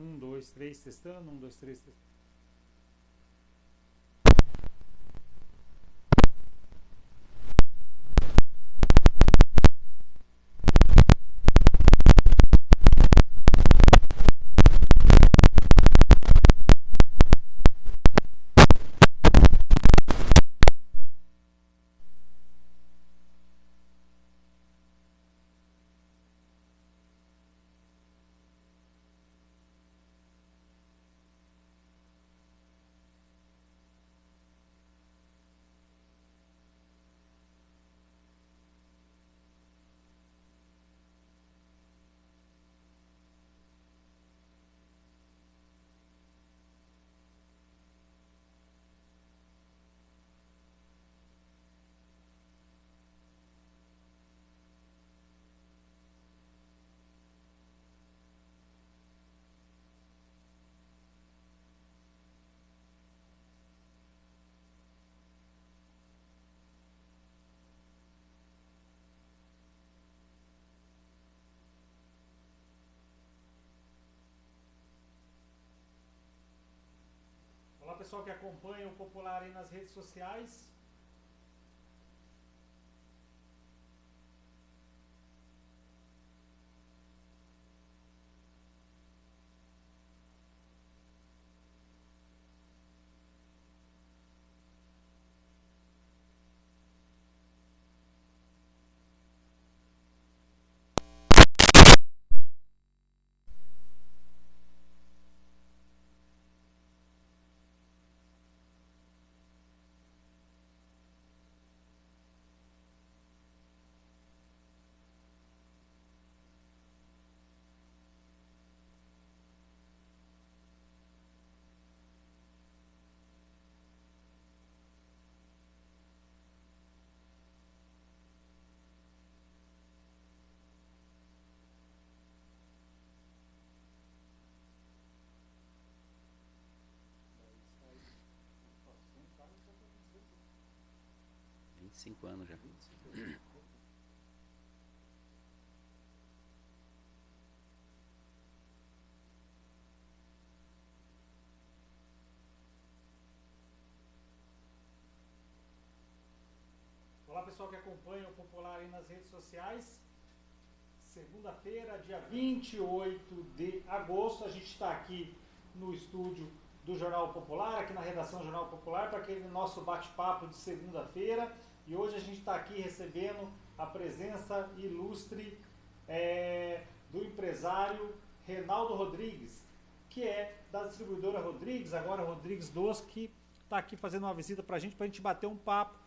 Um, dois, três, testando. Um, dois, três, testando. Olá, pessoal que acompanha o Popular aí nas redes sociais. Cinco anos já. Olá, pessoal que acompanha o Popular aí nas redes sociais. Segunda-feira, dia 28 de agosto, a gente está aqui no estúdio do Jornal Popular, aqui na redação do Jornal Popular, para aquele nosso bate-papo de segunda-feira. E hoje a gente está aqui recebendo a presença ilustre do empresário Reinaldo Rodrigues, que é da distribuidora Rodrigues, agora Rodrigues Doce, que está aqui fazendo uma visita para a gente bater um papo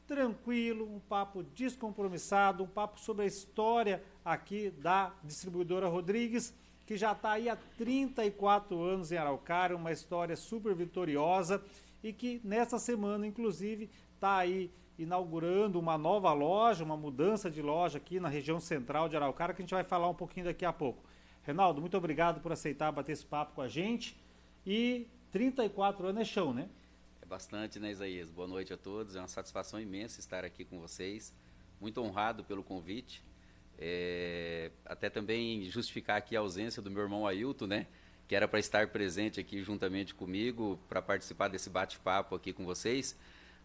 tranquilo, um papo descompromissado, um papo sobre a história aqui da distribuidora Rodrigues, que já está aí há 34 anos em Araucária, uma história super vitoriosa e que nesta semana, inclusive, está aí inaugurando uma nova loja, uma mudança de loja aqui na região central de Araucária, que a gente vai falar um pouquinho daqui a pouco. Reinaldo, muito obrigado por aceitar bater esse papo com a gente. E 34 anos é chão, né? É bastante, né, Isaías? Boa noite a todos. É uma satisfação imensa estar aqui com vocês. Muito honrado pelo convite. Até também justificar aqui a ausência do meu irmão Ailton, né? Que era para estar presente aqui juntamente comigo para participar desse bate-papo aqui com vocês.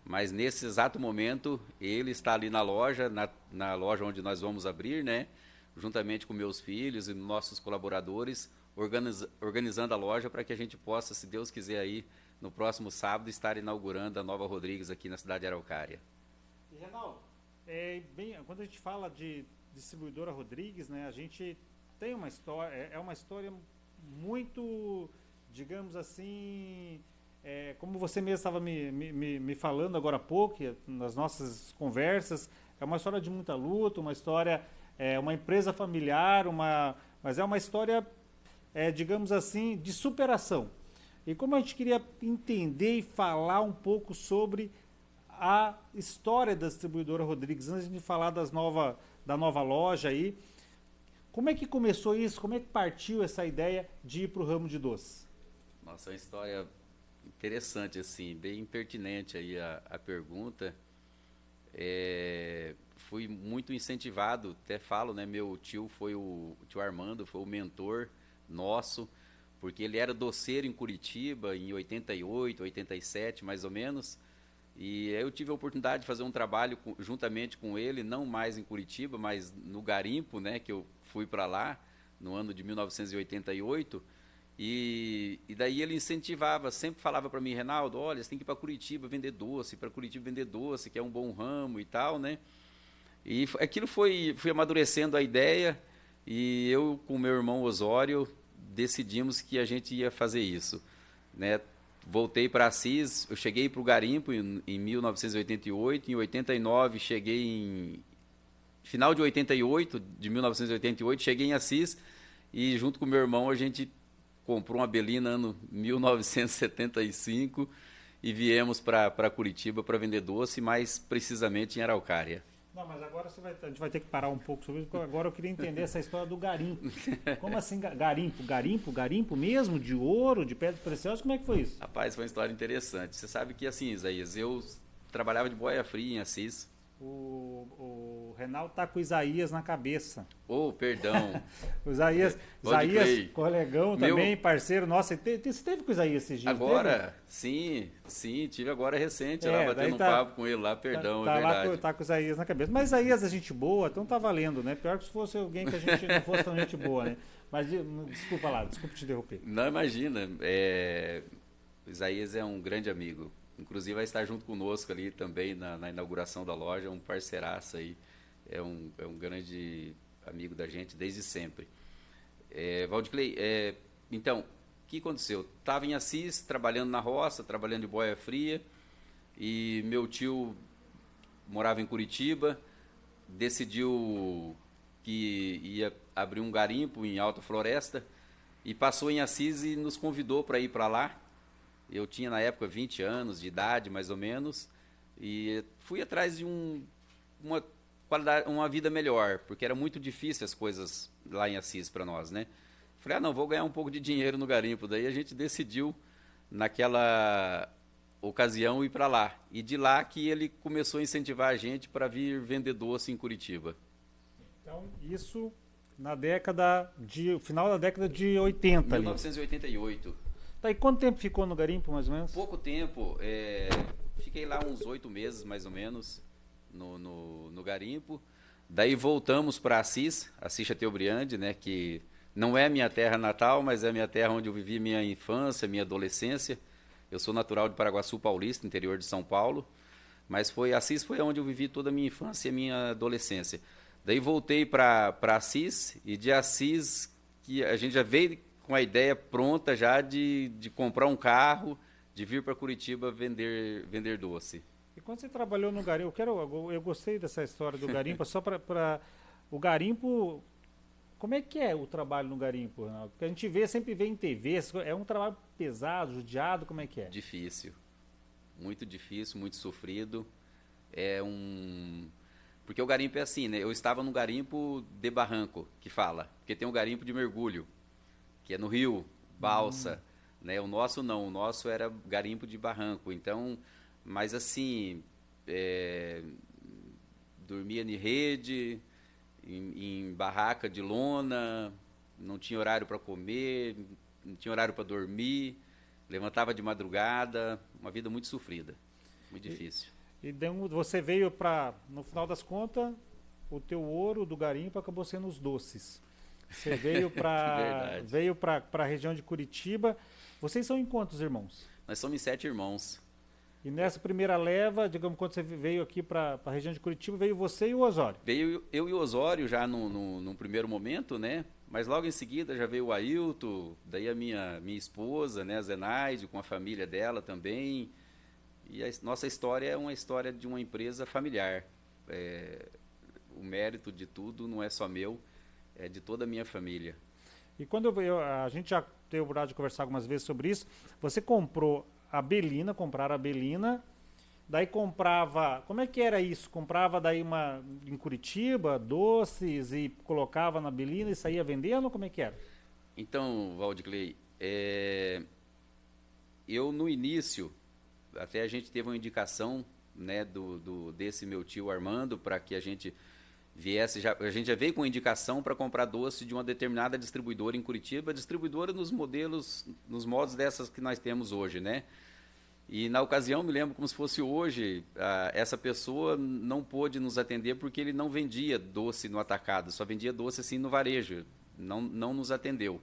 Mas nesse exato momento, ele está ali na loja, na loja onde nós vamos abrir, né? Juntamente com meus filhos e nossos colaboradores, organizando a loja para que a gente possa, se Deus quiser aí, no próximo sábado, estar inaugurando a nova Rodrigues aqui na cidade de Araucária. E, Reinaldo, quando a gente fala de distribuidora Rodrigues, né, a gente tem uma história, é uma história muito, digamos assim, como você mesmo estava me falando agora há pouco, nas nossas conversas, é uma história de muita luta, uma história, uma empresa familiar, mas é uma história, digamos assim, de superação. E como a gente queria entender e falar um pouco sobre a história da distribuidora Rodrigues, antes de falar da nova loja aí, como é que começou isso? Como é que partiu essa ideia de ir para o ramo de doce? Nossa, é uma história interessante, assim, bem pertinente aí a pergunta. Fui muito incentivado, até falo, né? Meu tio foi o tio Armando, foi o mentor nosso, porque ele era doceiro em Curitiba em 88, 87, mais ou menos. E aí eu tive a oportunidade de fazer um trabalho juntamente com ele, não mais em Curitiba, mas no garimpo, né, que eu fui para lá no ano de 1988. E daí ele incentivava, sempre falava para mim, Reinaldo, olha, você tem que ir para Curitiba vender doce, que é um bom ramo e tal, né? E aquilo fui amadurecendo a ideia, e eu com meu irmão Osório decidimos que a gente ia fazer isso, né? Voltei para Assis, eu cheguei para o garimpo em 1988, em 89 cheguei em final de 88, de 1988, cheguei em Assis, e junto com meu irmão a gente comprou uma Belina ano 1975 e viemos para Curitiba para vender doce, mais precisamente em Araucária. Não, mas agora a gente vai ter que parar um pouco sobre isso, porque agora eu queria entender essa história do garimpo. Como assim garimpo? Garimpo mesmo? De ouro, de pedras preciosas? Como é que foi isso? Rapaz, foi uma história interessante. Você sabe que assim, Isaías, eu trabalhava de boia fria em Assis. O Reinaldo tá com o Isaías na cabeça. Oh, perdão. O Isaías, colegão também, parceiro nosso. Você teve com o Isaías esses dias? Agora? Sim, tive agora recente, lá batendo um papo com ele lá, perdão, é verdade. Tá com o Isaías na cabeça. Mas Isaías é gente boa, então tá valendo, né? Pior que se fosse alguém que a gente não fosse tão gente boa, né? Mas desculpa te interromper. Não, imagina. O Isaías é um grande amigo. Inclusive vai estar junto conosco ali também na inauguração da loja, um parceiraço aí, é um grande amigo da gente desde sempre. Valdiclei, então, o que aconteceu? Estava em Assis, trabalhando na roça, trabalhando de boia fria, e meu tio morava em Curitiba, decidiu que ia abrir um garimpo em Alta Floresta, e passou em Assis e nos convidou para ir para lá. Eu tinha, na época, 20 anos de idade, mais ou menos, e fui atrás de uma vida melhor, porque era muito difícil as coisas lá em Assis para nós, né? Falei, não, vou ganhar um pouco de dinheiro no garimpo. Daí a gente decidiu, naquela ocasião, ir para lá. E de lá que ele começou a incentivar a gente para vir vender doce em Curitiba. Então, isso final da década de 80. 1988. Tá, e quanto tempo ficou no garimpo, mais ou menos? Pouco tempo. Fiquei lá uns 8 meses, mais ou menos, no garimpo. Daí voltamos para Assis Chateaubriand, né, que não é a minha terra natal, mas é a minha terra onde eu vivi minha infância, minha adolescência. Eu sou natural de Paraguaçu Paulista, interior de São Paulo, mas Assis foi onde eu vivi toda a minha infância e a minha adolescência. Daí voltei para Assis, e de Assis que a gente já veio com a ideia pronta já de comprar um carro, de vir para Curitiba vender doce. E quando você trabalhou no garimpo, eu gostei dessa história do garimpo, só para o garimpo, como é que é o trabalho no garimpo, Reinaldo? Porque a gente sempre vê em TV, é um trabalho pesado, judiado, como é que é? Difícil, muito sofrido, porque o garimpo é assim, né? Eu estava no garimpo de barranco, que fala, porque tem um garimpo de mergulho, que é no rio, balsa, né? O nosso não, o nosso era garimpo de barranco, então, mas assim, dormia em rede, em barraca de lona, não tinha horário para comer, não tinha horário para dormir, levantava de madrugada, uma vida muito sofrida, muito difícil. E você veio no final das contas, o teu ouro do garimpo acabou sendo os doces. Você veio para a região de Curitiba. Vocês são em quantos irmãos? Nós somos 7 irmãos. E nessa primeira leva, digamos, quando você veio aqui para a região de Curitiba, veio você e o Osório? Veio eu e o Osório já num primeiro momento, né? Mas logo em seguida já veio o Ailton, daí a minha esposa, né, a Zenaide, com a família dela também. E a nossa história é uma história de uma empresa familiar. O mérito de tudo não é só meu, é de toda a minha família. E quando a gente já teve o oportunidade de conversar algumas vezes sobre isso, você compraram a Belina, daí comprava, como é que era isso? Comprava daí em Curitiba, doces, e colocava na Belina e saía vendendo, como é que era? Então, Valdiclei, eu no início, até a gente teve uma indicação, né, desse meu tio Armando, para que a gente a gente já veio com indicação para comprar doce de uma determinada distribuidora em Curitiba, distribuidora nos modos dessas que nós temos hoje, né? E na ocasião, me lembro como se fosse hoje, essa pessoa não pôde nos atender porque ele não vendia doce no atacado, só vendia doce assim no varejo, não nos atendeu.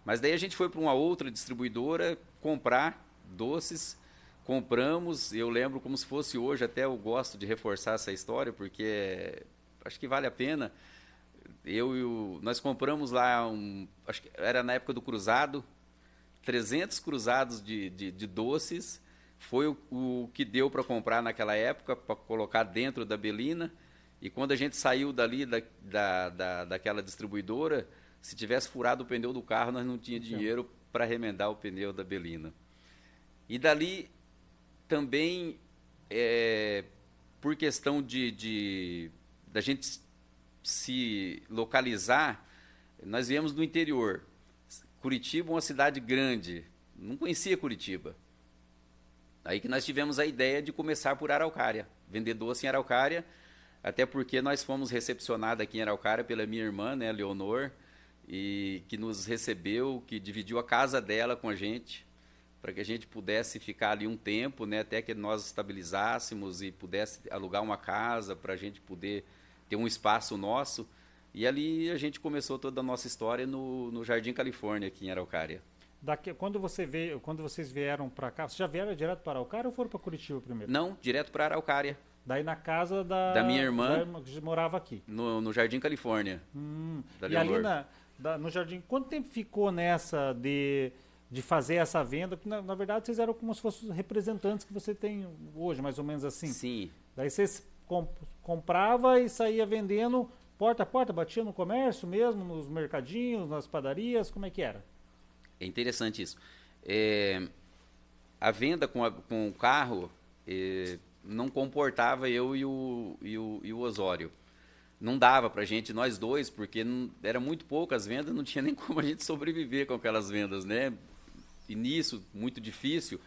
Mas daí a gente foi para uma outra distribuidora comprar doces, compramos, eu lembro como se fosse hoje, até eu gosto de reforçar essa história, porque acho que vale a pena. Nós compramos lá, acho que era na época do cruzado, 300 cruzados de doces, foi o que deu para comprar naquela época, para colocar dentro da Belina, e quando a gente saiu dali daquela distribuidora, se tivesse furado o pneu do carro, nós não tínhamos dinheiro para remendar o pneu da Belina. E dali também, por questão da gente se localizar, nós viemos do interior. Curitiba, uma cidade grande, não conhecia Curitiba. Aí que nós tivemos a ideia de começar por Araucária, vender doce em Araucária, até porque nós fomos recepcionados aqui em Araucária pela minha irmã, né, Leonor, e que nos recebeu, que dividiu a casa dela com a gente, para que a gente pudesse ficar ali um tempo, né, até que nós estabilizássemos e pudesse alugar uma casa para a gente poder ter um espaço nosso. E ali a gente começou toda a nossa história no Jardim Califórnia, aqui em Araucária. Quando vocês vieram para cá, vocês já vieram direto para Araucária ou foram para Curitiba primeiro? Não, direto para Araucária. Daí na casa da minha irmã, que morava aqui. No Jardim Califórnia. E ali no Jardim, quanto tempo ficou nessa de fazer essa venda? Porque na verdade vocês eram como se fossem os representantes que você tem hoje, mais ou menos assim. Sim. Daí vocês comprava e saía vendendo porta a porta, batia no comércio mesmo, nos mercadinhos, nas padarias, como é que era? É interessante isso. A venda com o carro não comportava eu e o Osório. Não dava pra gente, nós dois, porque era muito poucas vendas, não tinha nem como a gente sobreviver com aquelas vendas, né? E nisso, muito difícil.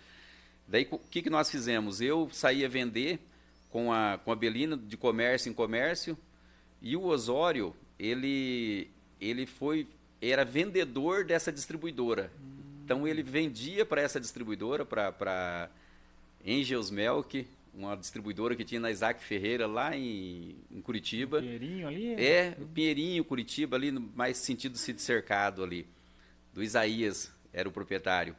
Daí, o que nós fizemos? Eu saía vender com a Belina de comércio em comércio, e o Osório, ele era vendedor dessa distribuidora. Então ele vendia para essa distribuidora, para Angels Milk, uma distribuidora que tinha na Isaac Ferreira, lá em Curitiba. Pinheirinho ali? Pinheirinho, Curitiba, ali no mais sentido Cid Cercado ali. Do Isaías era o proprietário.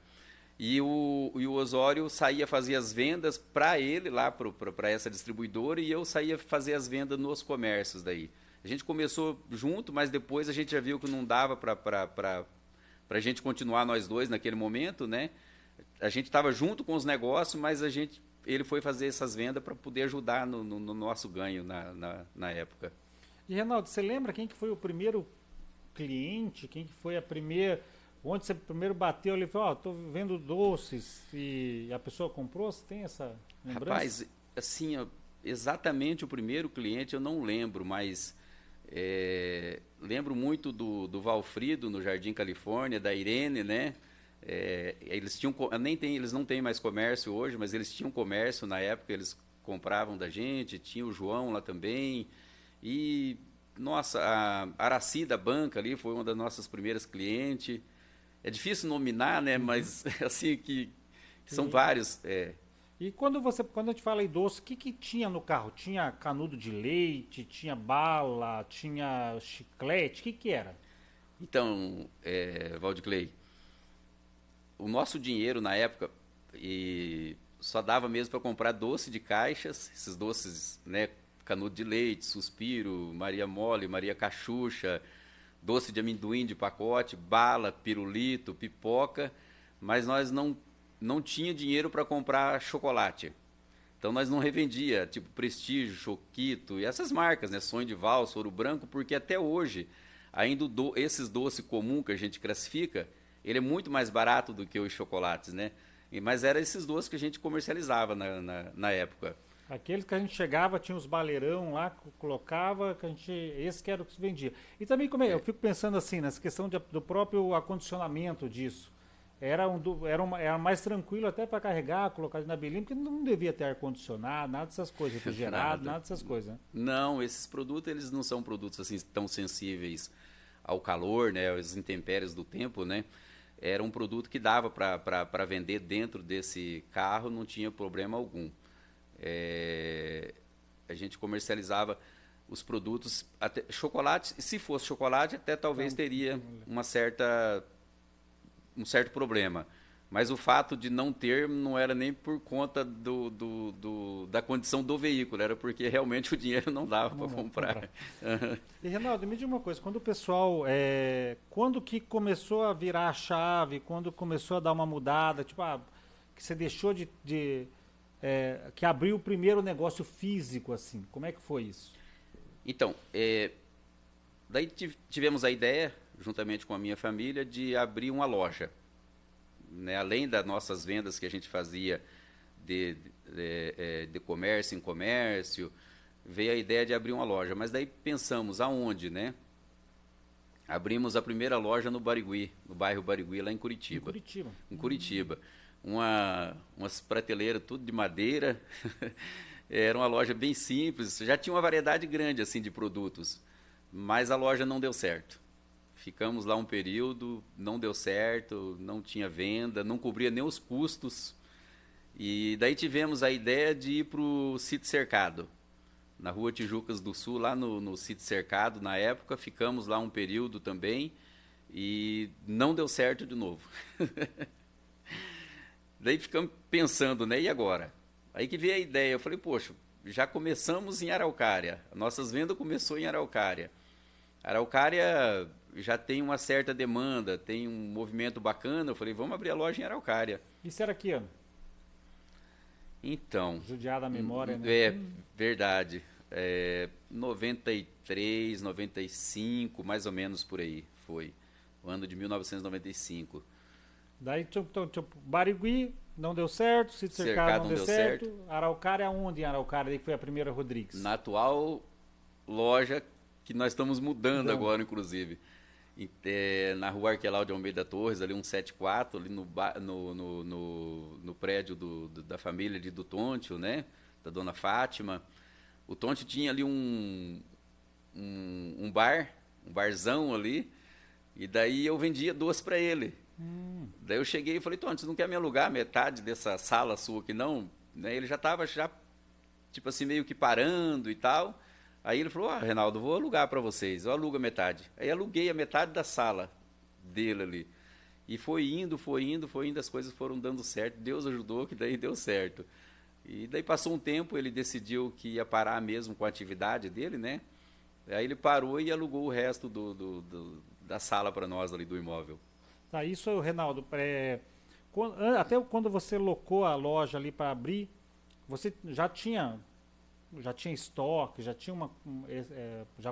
E o Osório saía fazer as vendas para ele, lá para essa distribuidora, e eu saía fazer as vendas nos comércios daí. A gente começou junto, mas depois a gente já viu que não dava para a gente continuar nós dois naquele momento, né? A gente estava junto com os negócios, mas ele foi fazer essas vendas para poder ajudar no nosso ganho na época. E, Reinaldo, você lembra quem que foi o primeiro cliente? Quem que foi a primeira... Onde você primeiro bateu ali e falou, estou vendo doces, e a pessoa comprou? Você tem essa lembrança? Rapaz, assim, exatamente o primeiro cliente eu não lembro, mas lembro muito do Valfrido no Jardim Califórnia, da Irene, né? Eles não têm mais comércio hoje, mas eles tinham comércio na época, eles compravam da gente, tinha o João lá também, e nossa, a Araci da banca ali foi uma das nossas primeiras clientes. É difícil nominar, né? Mas assim que são vários. E quando a gente fala em doce, o que tinha no carro? Tinha canudo de leite, tinha bala, tinha chiclete, o que era? Então, Valdiclei, o nosso dinheiro na época só dava mesmo para comprar doce de caixas, esses doces, né? Canudo de leite, Suspiro, Maria Mole, Maria Cachucha, doce de amendoim de pacote, bala, pirulito, pipoca, mas nós não tinha dinheiro para comprar chocolate. Então nós não revendia, tipo Prestígio, Choquito e essas marcas, né? Sonho de Valsa, Ouro Branco, porque até hoje, ainda esses doces comuns que a gente classifica, ele é muito mais barato do que os chocolates, né? Mas eram esses doces que a gente comercializava na época. Aqueles que a gente chegava, tinha os baleirão lá, colocava, esse que era o que se vendia. E também, eu fico pensando assim, nessa questão do próprio acondicionamento disso. era mais tranquilo até para carregar, colocar na belinha, porque não devia ter ar-condicionado, nada dessas coisas, refrigerado, nada dessas coisas. Né? Não, esses produtos eles não são produtos assim tão sensíveis ao calor, né, às intempéries do tempo, né? Era um produto que dava para vender dentro desse carro, não tinha problema algum. A gente comercializava os produtos, até chocolate, se fosse chocolate, até talvez teria um certo problema. Mas o fato de não ter não era nem por conta da condição do veículo, era porque realmente o dinheiro não dava para comprar. E, Reinaldo, me diga uma coisa, quando o pessoal, quando que começou a virar a chave, quando começou a dar uma mudada, tipo, que você deixou que abriu o primeiro negócio físico, assim, como é que foi isso? Então, daí tivemos a ideia, juntamente com a minha família, de abrir uma loja. Né? Além das nossas vendas que a gente fazia de comércio em comércio, veio a ideia de abrir uma loja. Mas daí pensamos, aonde, né? Abrimos a primeira loja no Barigui, no bairro Barigui, lá em Curitiba. Em Curitiba. Umas prateleiras, tudo de madeira. Era uma loja bem simples, já tinha uma variedade grande assim de produtos, mas a loja não deu certo. Ficamos lá um período, não deu certo, não tinha venda, não cobria nem os custos. E daí tivemos a ideia de ir para o Sítio Cercado, na Rua Tijucas do Sul, lá no Sítio Cercado, na época. Ficamos lá um período também e não deu certo de novo. Daí ficamos pensando, né? E agora? Aí que veio a ideia, eu falei, poxa, já começamos em Araucária, nossas vendas começou em Araucária. Araucária já tem uma certa demanda, tem um movimento bacana, eu falei, vamos abrir a loja em Araucária. Isso era que ano? Então... Judiada a memória, né? Verdade. 93, 95, mais ou menos por aí, foi. O ano de 1995. Daí, Barigui não deu certo, Sítio Cercado não deu certo. Araucária, onde em Araucária que foi a primeira Rodrigues? Na atual loja que nós estamos mudando agora, inclusive. Na Rua Arquelau de Almeida Torres, ali 174, ali no prédio da família do Tonte, né? Da dona Fátima. O Tonte tinha ali um barzão ali, e daí eu vendia doce para ele. Daí eu cheguei e falei, Tonte, você não quer me alugar metade dessa sala sua aqui não? Né? Ele já estava tipo assim, meio que parando e tal. Aí ele falou, Reinaldo, vou alugar para vocês, eu alugo a metade. Aí aluguei a metade da sala dele ali. E foi indo, as coisas foram dando certo. Deus ajudou, que daí deu certo. E daí passou um tempo, ele decidiu que ia parar mesmo com a atividade dele, né? Aí ele parou e alugou o resto da sala para nós ali do imóvel. Tá, isso, Reinaldo, até quando você locou a loja ali para abrir, você já tinha estoque, já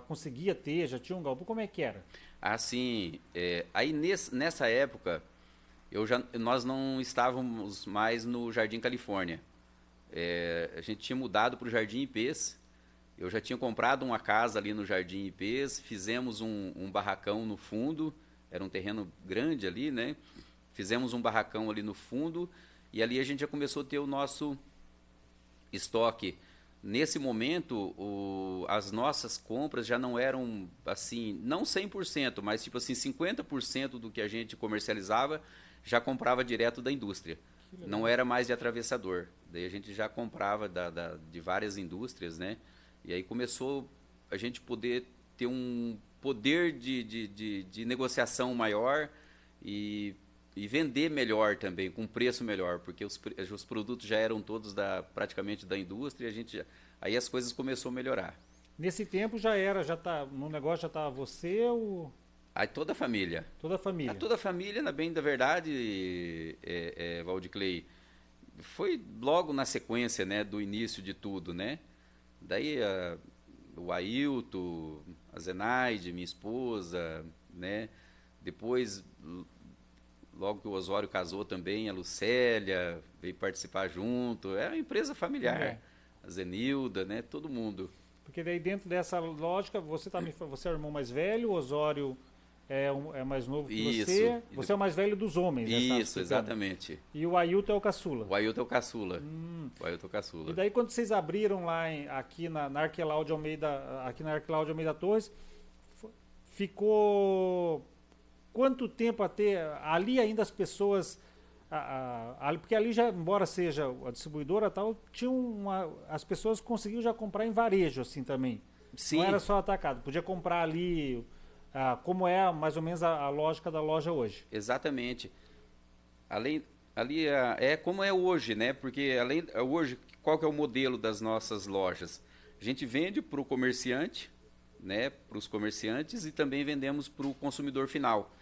conseguia ter, já tinha um galpão, como é que era? Assim, aí nessa época, nós não estávamos mais no Jardim Califórnia. A gente tinha mudado para o Jardim Ipês. Eu já tinha comprado uma casa ali no Jardim Ipês, fizemos um barracão no fundo, era um terreno grande ali, né? Fizemos um barracão ali no fundo e ali a gente já começou a ter o nosso estoque. Nesse momento, as nossas compras já não eram, assim, não 100%, mas tipo assim, 50% do que a gente comercializava já comprava direto da indústria. Não era mais de atravessador. Daí a gente já comprava de várias indústrias, né? E aí começou a gente poder ter um poder de negociação maior e vender melhor também, com preço melhor, porque os produtos já eram todos praticamente da indústria, e aí as coisas começaram a melhorar. Nesse tempo no negócio já estava você ou... Aí toda a família. Toda a família. Toda a família, na bem da verdade, Valdiclei, foi logo na sequência, né, do início de tudo, né? Daí o Ailton, a Zenaide, minha esposa, né? Depois, logo que o Osório casou também, a Lucélia veio participar junto. É uma empresa familiar. A Zenilda, né? Todo mundo. Porque daí dentro dessa lógica, você é o irmão mais velho, o Osório é mais novo que Isso. você. Você é o mais velho dos homens, né? Isso, exatamente. E o Ailton é o caçula. O Ailton é o caçula. O Ailton é o caçula. E daí quando vocês abriram lá aqui na Arquelau de Almeida, Torres, ficou quanto tempo até ali ainda as pessoas, porque ali já, embora seja a distribuidora e tal, as pessoas conseguiam já comprar em varejo assim também. Sim. Não era só atacado, podia comprar ali, como é mais ou menos a lógica da loja hoje. Exatamente. Ali é como é hoje, né? Porque hoje, qual que é o modelo das nossas lojas? A gente vende para o comerciante, né? Para os comerciantes, e também vendemos para o consumidor final.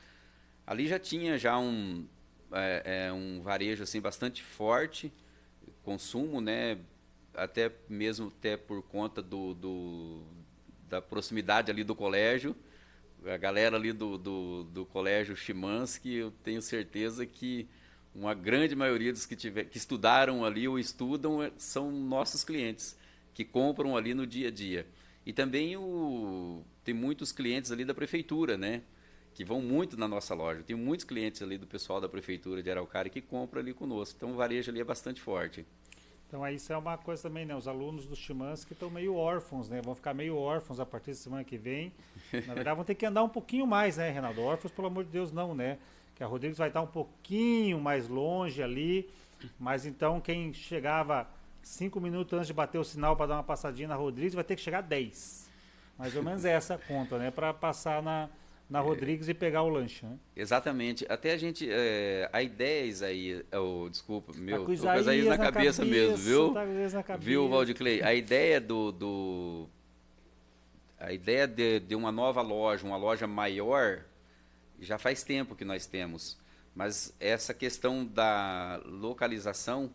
Ali já tinha um varejo assim bastante forte, consumo, né? Até por conta da proximidade ali do colégio. A galera ali do colégio Chimansky, eu tenho certeza que uma grande maioria dos que estudaram ali ou estudam são nossos clientes, que compram ali no dia a dia. E também tem muitos clientes ali da prefeitura, né? Que vão muito na nossa loja. Tem muitos clientes ali do pessoal da prefeitura de Araucária que compram ali conosco. Então o varejo ali é bastante forte. Então isso é uma coisa também, né? Os alunos do Chimansky estão meio órfãos, né? Vão ficar meio órfãos a partir da semana que vem. Na verdade vão ter que andar um pouquinho mais, né, Reinaldo? Órfãos, pelo amor de Deus, não, né? Que a Rodrigues vai estar um pouquinho mais longe ali. Mas então quem chegava 5 minutos antes de bater o sinal para dar uma passadinha na Rodrigues vai ter que chegar 10. Mais ou menos essa a conta, né? Para passar na Rodrigues e pegar o lanche, né? Exatamente. Até a gente... a ideia, Isaías... desculpa, Tá com tô com Isaías na cabeça mesmo, viu? Tá com Isaías na cabeça. Viu, Valdiclei? A ideia a ideia de uma nova loja, uma loja maior, já faz tempo que nós temos. Mas essa questão da localização,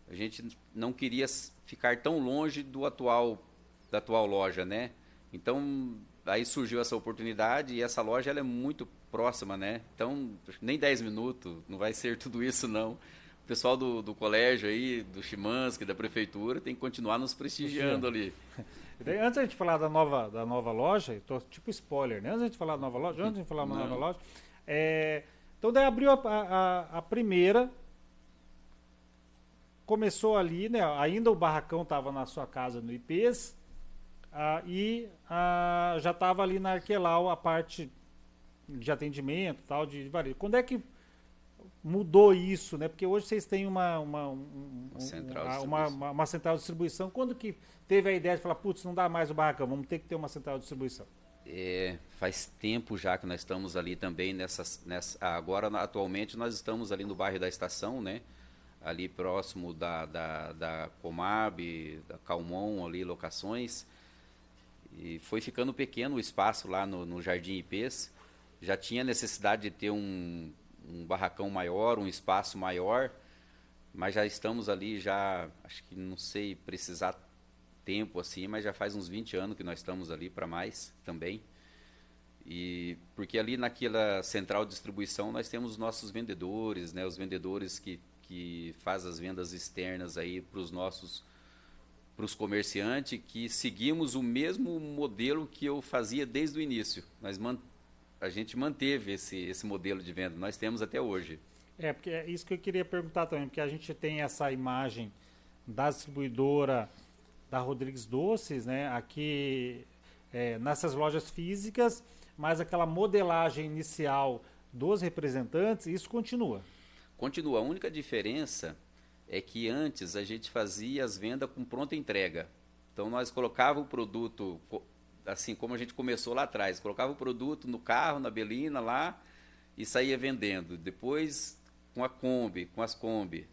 a gente não queria ficar tão longe da atual loja, né? Então, aí surgiu essa oportunidade e essa loja ela é muito próxima, né? Então, nem 10 minutos, não vai ser tudo isso, não. O pessoal do colégio aí, do Chimansky, da prefeitura, tem que continuar nos prestigiando ali. Antes a gente falar da nova loja, tô tipo spoiler, né? Antes a gente falar da nova loja, nova loja, então daí abriu a primeira, começou ali, né? Ainda o barracão estava na sua casa no IPs, já estava ali na Arquelau a parte de atendimento, tal, de varejo. Quando é que mudou isso, né? Porque hoje vocês têm uma central de distribuição. Quando que teve a ideia de falar, putz, não dá mais o barracão, vamos ter que ter uma central de distribuição? Faz tempo já que nós estamos ali também agora, atualmente, nós estamos ali no bairro da Estação, né? Ali próximo da Comab, da Calmon, ali, locações. E foi ficando pequeno o espaço lá no Jardim IPs. Já tinha necessidade de ter um barracão maior, um espaço maior, mas já estamos ali, acho que não sei precisar tempo assim, mas já faz uns 20 anos que nós estamos ali, para mais também. E porque ali naquela central de distribuição nós temos os nossos vendedores, né, os vendedores que fazem as vendas externas aí para os comerciantes, que seguimos o mesmo modelo que eu fazia desde o início. A gente manteve esse modelo de venda, nós temos até hoje. Porque é isso que eu queria perguntar também, porque a gente tem essa imagem da distribuidora da Rodrigues Doces, né, aqui nessas lojas físicas, mas aquela modelagem inicial dos representantes, isso continua? Continua. A única diferença é que antes a gente fazia as vendas com pronta entrega. Então nós colocávamos o produto, assim como a gente começou lá atrás, colocava o produto no carro, na Belina lá e saía vendendo. Depois com as Kombi,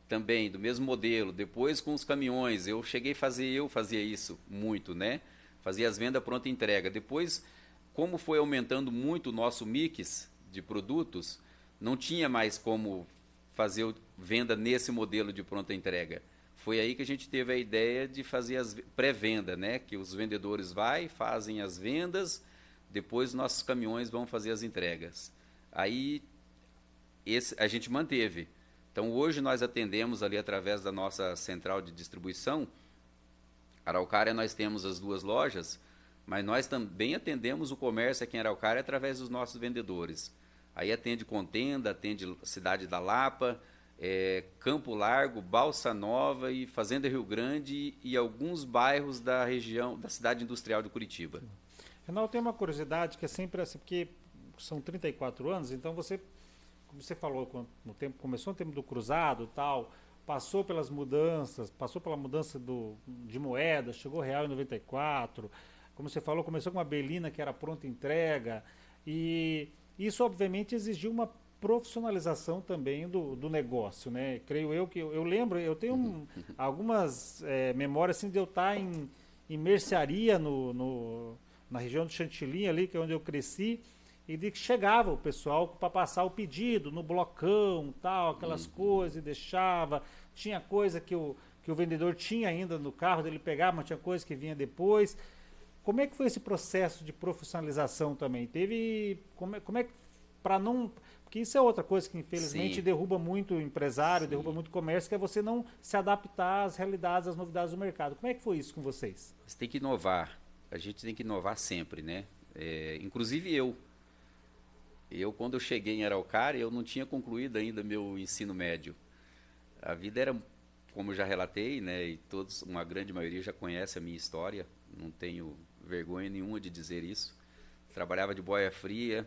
também do mesmo modelo. Depois com os caminhões, eu fazia isso muito, né? Fazia as vendas pronta entrega. Depois, como foi aumentando muito o nosso mix de produtos, não tinha mais como fazer venda nesse modelo de pronta entrega. Foi aí que a gente teve a ideia de fazer as pré-venda, né? Que os vendedores fazem as vendas, depois nossos caminhões vão fazer as entregas. Aí a gente manteve. Então hoje nós atendemos ali através da nossa central de distribuição. Araucária nós temos as duas lojas, mas nós também atendemos o comércio aqui em Araucária através dos nossos vendedores. Aí atende Contenda, atende Cidade da Lapa, Campo Largo, Balsa Nova e Fazenda Rio Grande e alguns bairros da região, da cidade industrial de Curitiba. Renal, tem uma curiosidade que é sempre assim, porque são 34 anos, então você, como você falou, no tempo, começou no tempo do cruzado e tal, passou pelas mudanças, passou pela mudança de moeda, chegou real em 94, como você falou, começou com uma Belina que era pronta entrega, e isso obviamente exigiu uma profissionalização também do negócio, né? Creio eu que eu lembro, eu tenho algumas memórias assim de eu estar em mercearia na região do Chantilly ali, que é onde eu cresci, e de que chegava o pessoal para passar o pedido no blocão, tal, aquelas coisas, e deixava. Tinha coisa que o vendedor tinha ainda no carro dele pegava, mas tinha coisa que vinha depois. Como é que foi esse processo de profissionalização também? Teve como é que para não, porque isso é outra coisa que infelizmente derruba muito o empresário, derruba muito o comércio, que é você não se adaptar às realidades, às novidades do mercado. Como é que foi isso com vocês? Você tem que inovar. A gente tem que inovar sempre, né? Inclusive eu quando eu cheguei em Araucária, eu não tinha concluído ainda meu ensino médio. A vida era, como eu já relatei, né? E todos, uma grande maioria já conhece a minha história. Não tenho vergonha nenhuma de dizer isso. Trabalhava de boia fria,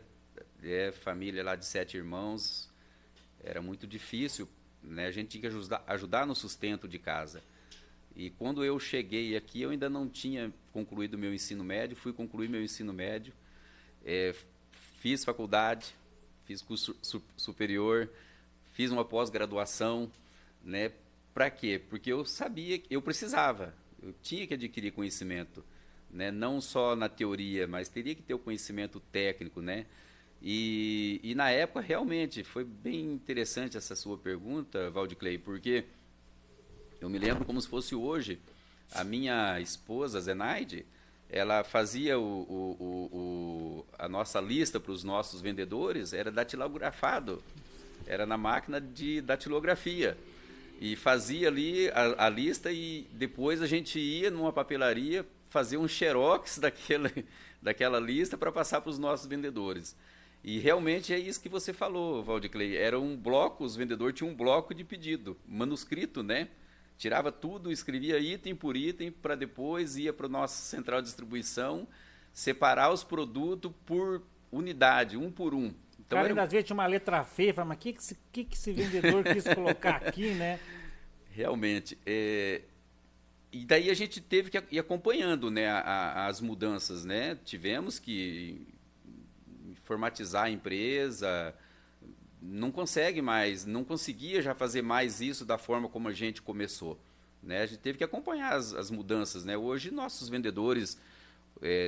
família lá de 7 irmãos. Era muito difícil, né? A gente tinha que ajudar no sustento de casa. E quando eu cheguei aqui, eu ainda não tinha concluído meu ensino médio, fui concluir meu ensino médio, fiz faculdade, fiz curso superior, fiz uma pós-graduação, né? Para quê? Porque eu sabia que eu precisava, eu tinha que adquirir conhecimento, né? Não só na teoria, mas teria que ter o conhecimento técnico, né? E na época, realmente, foi bem interessante essa sua pergunta, Valdiclei, porque eu me lembro como se fosse hoje, a minha esposa, Zenaide, ela fazia a nossa lista para os nossos vendedores, era datilografado, era na máquina de datilografia. E fazia ali a lista e depois a gente ia numa papelaria fazer um xerox daquela lista para passar para os nossos vendedores. E realmente é isso que você falou, Valdiclei, era um bloco, os vendedores tinham um bloco de pedido, manuscrito, né? Tirava tudo, escrevia item por item, para depois ia para a nossa central de distribuição, separar os produtos por unidade, um por um. Então, cara, às vezes tinha uma letra feia, mas o que esse vendedor quis colocar aqui, né? Realmente. E daí a gente teve que ir acompanhando, né, as mudanças, né? Tivemos que informatizar a empresa, não consegue mais, não conseguia já fazer mais isso da forma como a gente começou, né? A gente teve que acompanhar as mudanças, né? Hoje nossos vendedores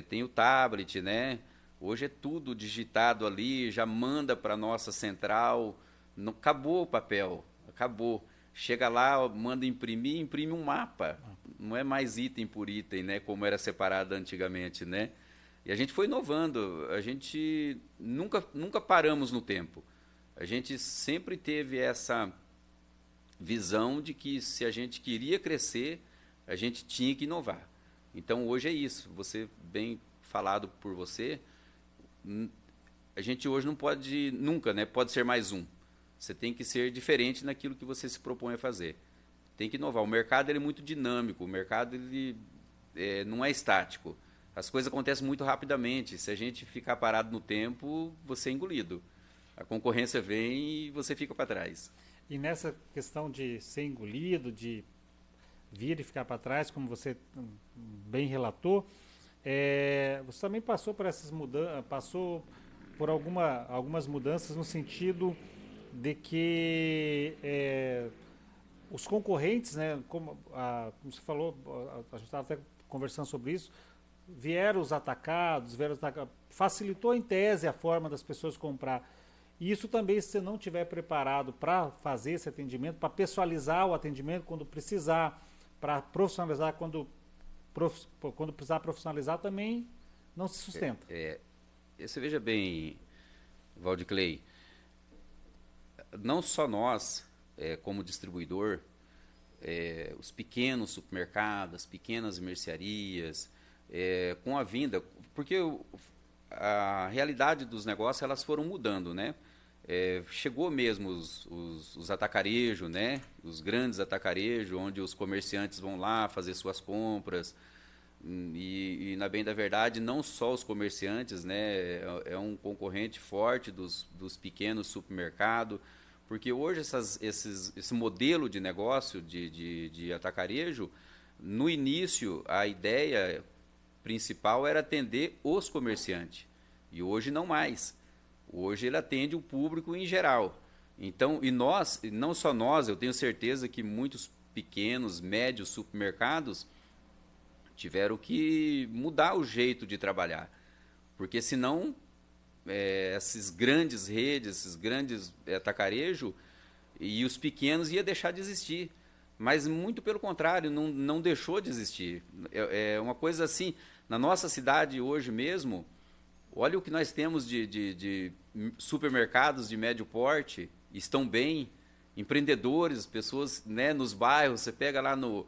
têm o tablet, né? Hoje é tudo digitado ali, já manda para a nossa central, não, acabou o papel, acabou. Chega lá, manda imprimir, imprime um mapa, não é mais item por item, né? Como era separado antigamente, né? E a gente foi inovando, a gente nunca paramos no tempo. A gente sempre teve essa visão de que se a gente queria crescer, a gente tinha que inovar. Então hoje é isso, você bem falado por você, a gente hoje não pode nunca, né? Pode ser mais um. Você tem que ser diferente naquilo que você se propõe a fazer. Tem que inovar. O mercado ele é muito dinâmico, o mercado ele, não é estático. As coisas acontecem muito rapidamente. Se a gente ficar parado no tempo, você é engolido. A concorrência vem e você fica para trás. E nessa questão de ser engolido, de vir e ficar para trás, como você bem relatou, você também passou por essas mudanças, passou por algumas mudanças no sentido de que os concorrentes, né, como você falou, a gente estava até conversando sobre isso, vieram os atacados, facilitou em tese a forma das pessoas comprar. E isso também, se você não estiver preparado para fazer esse atendimento, para pessoalizar o atendimento quando precisar, para profissionalizar quando precisar profissionalizar, também não se sustenta. Você veja bem, Valdiclei, não só nós, como distribuidor, os pequenos supermercados, as pequenas mercearias, com a vinda, porque a realidade dos negócios elas foram mudando, né? Chegou mesmo os atacarejos, né? Os grandes atacarejos, onde os comerciantes vão lá fazer suas compras. E na bem da verdade, não só os comerciantes, né? É um concorrente forte dos pequenos supermercados, porque hoje esse modelo de negócio de atacarejo, no início, a ideia principal era atender os comerciantes, e hoje não mais. Hoje ele atende o público em geral. Então, e nós, não só nós, eu tenho certeza que muitos pequenos, médios supermercados tiveram que mudar o jeito de trabalhar. Porque senão, essas grandes redes, esses grandes atacarejo, e os pequenos ia deixar de existir. Mas muito pelo contrário, não deixou de existir. É uma coisa assim, na nossa cidade hoje mesmo, olha o que nós temos de supermercados de médio porte, estão bem, empreendedores, pessoas, né, nos bairros, você pega lá no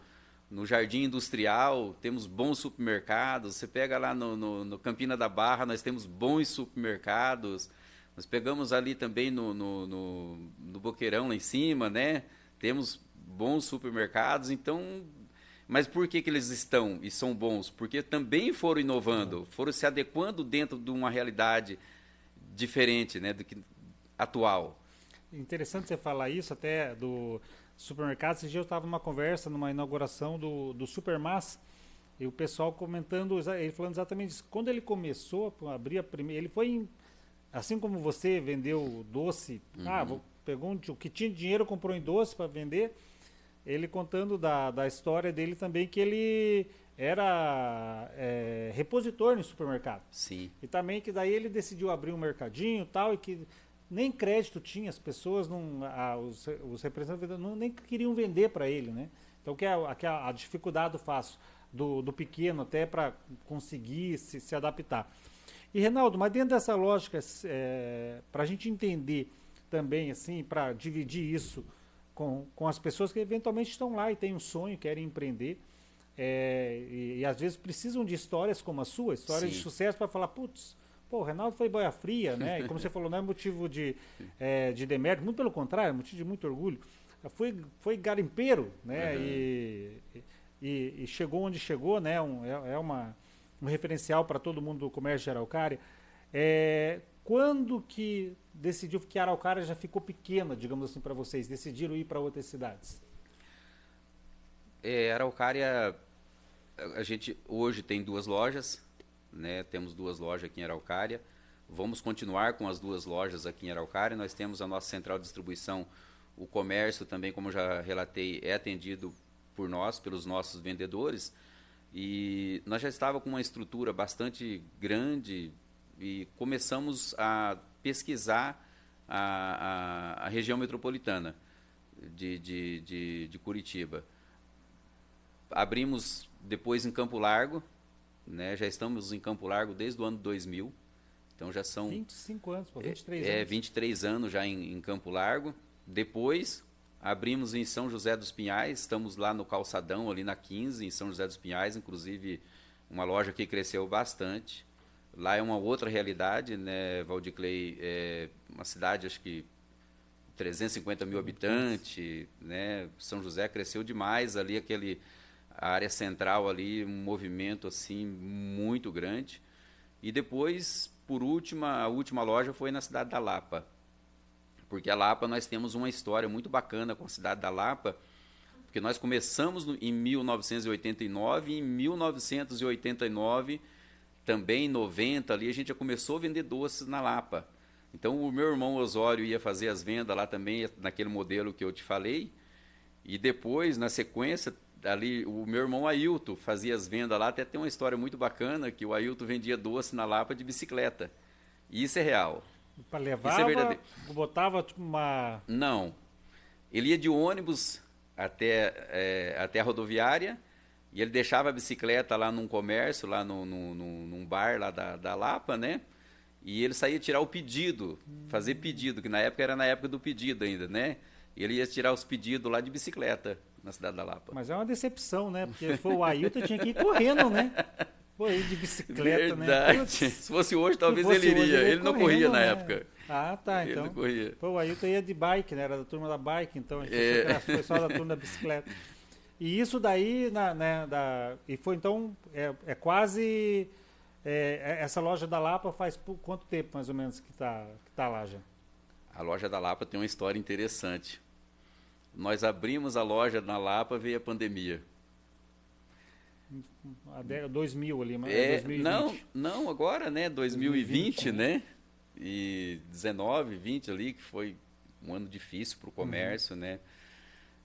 Jardim Industrial, temos bons supermercados, você pega lá no Campina da Barra, nós temos bons supermercados, nós pegamos ali também no Boqueirão lá em cima, né, temos bons supermercados, então... Mas por que eles estão e são bons? Porque também foram inovando, foram se adequando dentro de uma realidade diferente, né, do que atual. Interessante você falar isso até do supermercado. Esse dia eu estava numa conversa, numa inauguração do Supermas, e o pessoal comentando, ele falando exatamente isso. Quando ele começou a abrir a primeira, ele foi, assim como você vendeu doce, pegou o que tinha dinheiro, comprou em doce para vender. Ele contando da história dele também, que ele era repositor no supermercado. Sim. E também que daí ele decidiu abrir um mercadinho e tal, e que nem crédito tinha, as pessoas, os representantes nem queriam vender para ele, né? Então que a dificuldade do pequeno até para conseguir se adaptar. E Reinaldo, mas dentro dessa lógica, para a gente entender também, assim, para dividir isso com as pessoas que eventualmente estão lá e têm um sonho, querem empreender, e às vezes precisam de histórias como a sua, histórias Sim. de sucesso para falar, putz, o Reinaldo foi boia fria, né? E como você falou, não é motivo de demérito, muito pelo contrário, é motivo de muito orgulho. Foi garimpeiro, né? Uhum. E chegou onde chegou, né? Um referencial para todo mundo do comércio de Araucária. Quando que decidiu que a Araucária já ficou pequena, digamos assim, para vocês? Decidiram ir para outras cidades? Araucária, a gente hoje tem 2 lojas, né? Temos 2 lojas aqui em Araucária. Vamos continuar com as 2 lojas aqui em Araucária. Nós temos a nossa central de distribuição, o comércio também, como eu já relatei, é atendido por nós, pelos nossos vendedores. E nós já estávamos com uma estrutura bastante grande, e começamos a pesquisar a região metropolitana de Curitiba. Abrimos depois em Campo Largo, né? Já estamos em Campo Largo desde o ano 2000, então já são... 25 anos, 23 anos. 23 anos já em Campo Largo. Depois abrimos em São José dos Pinhais, estamos lá no Calçadão, ali na 15, em São José dos Pinhais, inclusive uma loja que cresceu bastante. Lá é uma outra realidade, né, Valdiclei? É uma cidade, acho que 350 mil habitantes, né? São José cresceu demais ali, a área central ali, um movimento assim muito grande. E depois, por último, a última loja foi na cidade da Lapa. Porque a Lapa, nós temos uma história muito bacana com a cidade da Lapa, porque nós começamos em 1989, e em 1989... também em 90 ali a gente já começou a vender doces na Lapa. Então o meu irmão Osório ia fazer as vendas lá também, naquele modelo que eu te falei. E depois, na sequência, ali o meu irmão Ailton fazia as vendas lá. Até tem uma história muito bacana, que o Ailton vendia doce na Lapa de bicicleta. E isso é real. Para levar, isso é verdadeiro. Botava tipo uma... Não. Ele ia de ônibus até a rodoviária, e ele deixava a bicicleta lá num comércio, lá num bar lá da Lapa, né? E ele saía tirar o pedido, fazer pedido, que na época era na época do pedido ainda, né? E ele ia tirar os pedidos lá de bicicleta, na cidade da Lapa. Mas é uma decepção, né? Porque se for o Ailton, tinha que ir correndo, né? Pô, ele de bicicleta, Verdade. né? Putz, Se fosse hoje, talvez fosse ele iria. hoje, ele ia Ele não correndo, corria na né? época. Ah, tá, Ele então. não corria. Pô, o Ailton ia de bike, né? Era da turma da bike, então a gente achou É. que foi só da turma da bicicleta. E isso daí, e foi então, quase, essa loja da Lapa faz por quanto tempo mais ou menos que tá lá já? A loja da Lapa tem uma história interessante. Nós abrimos a loja na Lapa, veio a pandemia. 2000 ali, mas 2020. Não, agora, né? 2020, né? E 19, 20 ali, que foi um ano difícil para o comércio, né?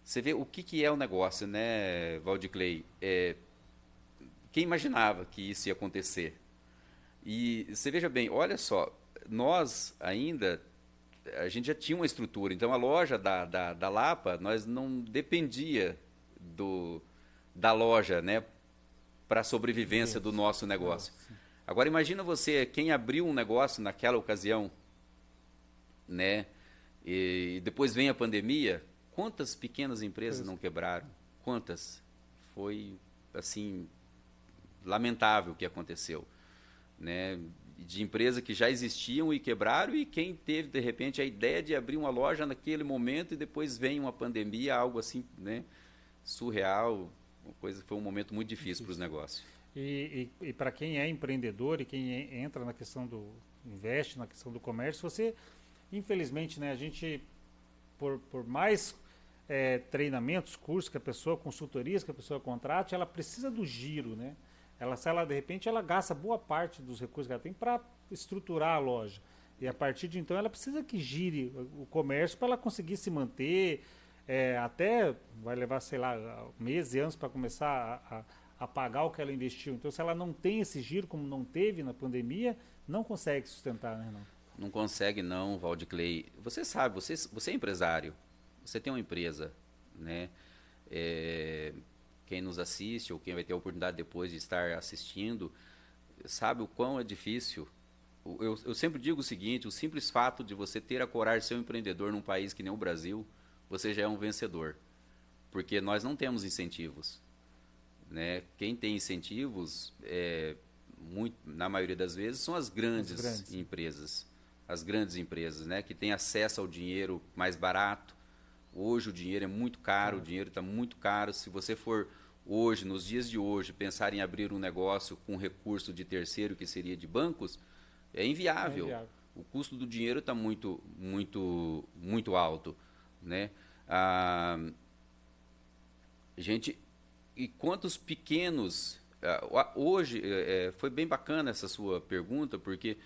Você vê o que é o negócio, né, Valdiclei? Quem imaginava que isso ia acontecer? E você veja bem, olha só, nós ainda, a gente já tinha uma estrutura, então a loja da Lapa, nós não dependia da loja, né, para a sobrevivência do nosso negócio. Agora imagina você, quem abriu um negócio naquela ocasião, né, e depois vem a pandemia, quantas pequenas empresas não quebraram? Quantas? Foi, assim, lamentável o que aconteceu, né? De empresas que já existiam e quebraram, e quem teve, de repente, a ideia de abrir uma loja naquele momento e depois vem uma pandemia, algo assim, né, surreal, foi um momento muito difícil para os negócios. E para quem é empreendedor e quem entra na questão investe na questão do comércio, você, infelizmente, né, a gente, por mais treinamentos, cursos que a pessoa, consultorias que a pessoa contrate, ela precisa do giro, né? Se ela, de repente, ela gasta boa parte dos recursos que ela tem para estruturar a loja. E a partir de então, ela precisa que gire o comércio para ela conseguir se manter, até vai levar, sei lá, meses e anos para começar a pagar o que ela investiu. Então, se ela não tem esse giro, como não teve na pandemia, não consegue sustentar, né, não? Não consegue não, Valdiclei. Você sabe, você é empresário, você tem uma empresa, né? Quem nos assiste ou quem vai ter a oportunidade depois de estar assistindo, sabe o quão é difícil. Eu sempre digo o seguinte, o simples fato de você ter a coragem de ser um empreendedor num país que nem o Brasil, você já é um vencedor. Porque nós não temos incentivos, né? Quem tem incentivos, na maioria das vezes, são as grandes empresas. As grandes empresas, né? Que têm acesso ao dinheiro mais barato. Hoje o dinheiro é muito caro, o dinheiro está muito caro. Se você for hoje, nos dias de hoje, pensar em abrir um negócio com recurso de terceiro, que seria de bancos, é inviável. O custo do dinheiro está muito, muito, muito alto, né? E quantos pequenos... hoje, foi bem bacana essa sua pergunta, porque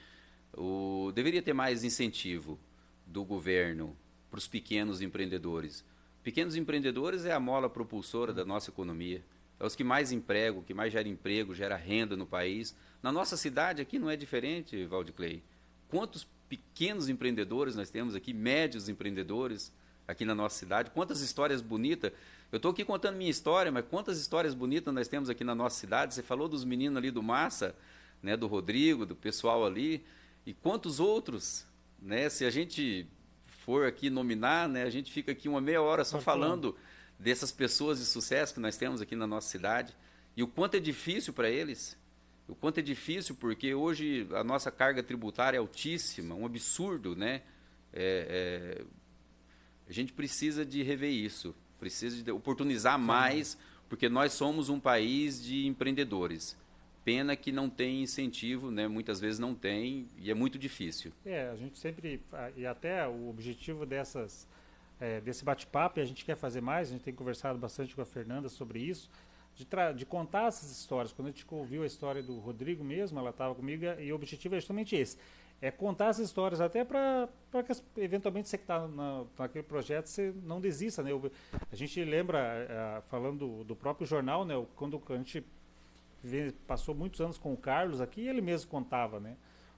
deveria ter mais incentivo do governo para os pequenos empreendedores. Pequenos empreendedores é a mola propulsora da nossa economia. É os que mais empregam, que mais gera emprego, gera renda no país. Na nossa cidade aqui não é diferente, Valdiclei. Quantos pequenos empreendedores nós temos aqui, médios empreendedores aqui na nossa cidade? Quantas histórias bonitas. Eu estou aqui contando minha história, mas quantas histórias bonitas nós temos aqui na nossa cidade? Você falou dos meninos ali do Massa, né, do Rodrigo, do pessoal ali. E quantos outros, né? Se a gente for aqui nominar, né, a gente fica aqui uma meia hora só falando dessas pessoas de sucesso que nós temos aqui na nossa cidade. E o quanto é difícil para eles. O quanto é difícil, porque hoje a nossa carga tributária é altíssima, um absurdo, né? A gente precisa de rever isso, precisa de oportunizar mais, porque nós somos um país de empreendedores. Pena que não tem incentivo, né? Muitas vezes não tem e é muito difícil. A gente sempre, e até o objetivo desse bate-papo, e a gente quer fazer mais, a gente tem conversado bastante com a Fernanda sobre isso, de contar essas histórias. Quando a gente ouviu a história do Rodrigo mesmo, ela estava comigo, e o objetivo é justamente esse, contar essas histórias até para que eventualmente você que está naquele projeto, você não desista, né? A gente lembra, falando do próprio jornal, né? Quando a gente passou muitos anos com o Carlos aqui, ele mesmo contava, né?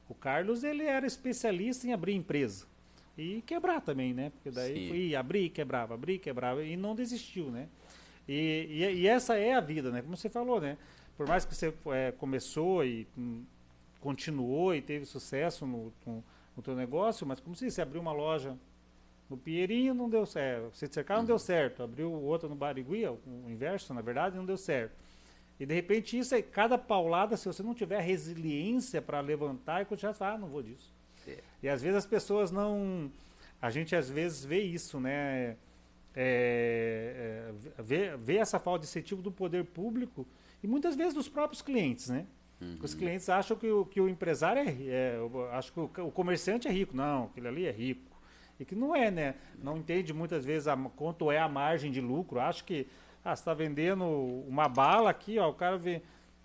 O Carlos, ele era especialista em abrir empresa e quebrar também, né? Porque daí foi abrir e quebrava e não desistiu, né? E essa é a vida, né? Como você falou, né? Por mais que você começou e continuou e teve sucesso no teu negócio, mas como se você abriu uma loja no Pinheirinho, não deu certo. Você cercar, não deu certo. Abriu outra no Barigui, o inverso, na verdade, não deu certo. E de repente isso aí, cada paulada, se você não tiver resiliência para levantar e continuar, você fala, não vou disso. E às vezes as pessoas não... A gente às vezes vê isso, né? Vê essa falta de incentivo do poder público e muitas vezes dos próprios clientes, né? Os clientes acham que o empresário acho que o comerciante é rico. Não, aquele ali é rico. E que não é, né? Não entende muitas vezes quanto é a margem de lucro. Acho que você está vendendo uma bala aqui, ó, o cara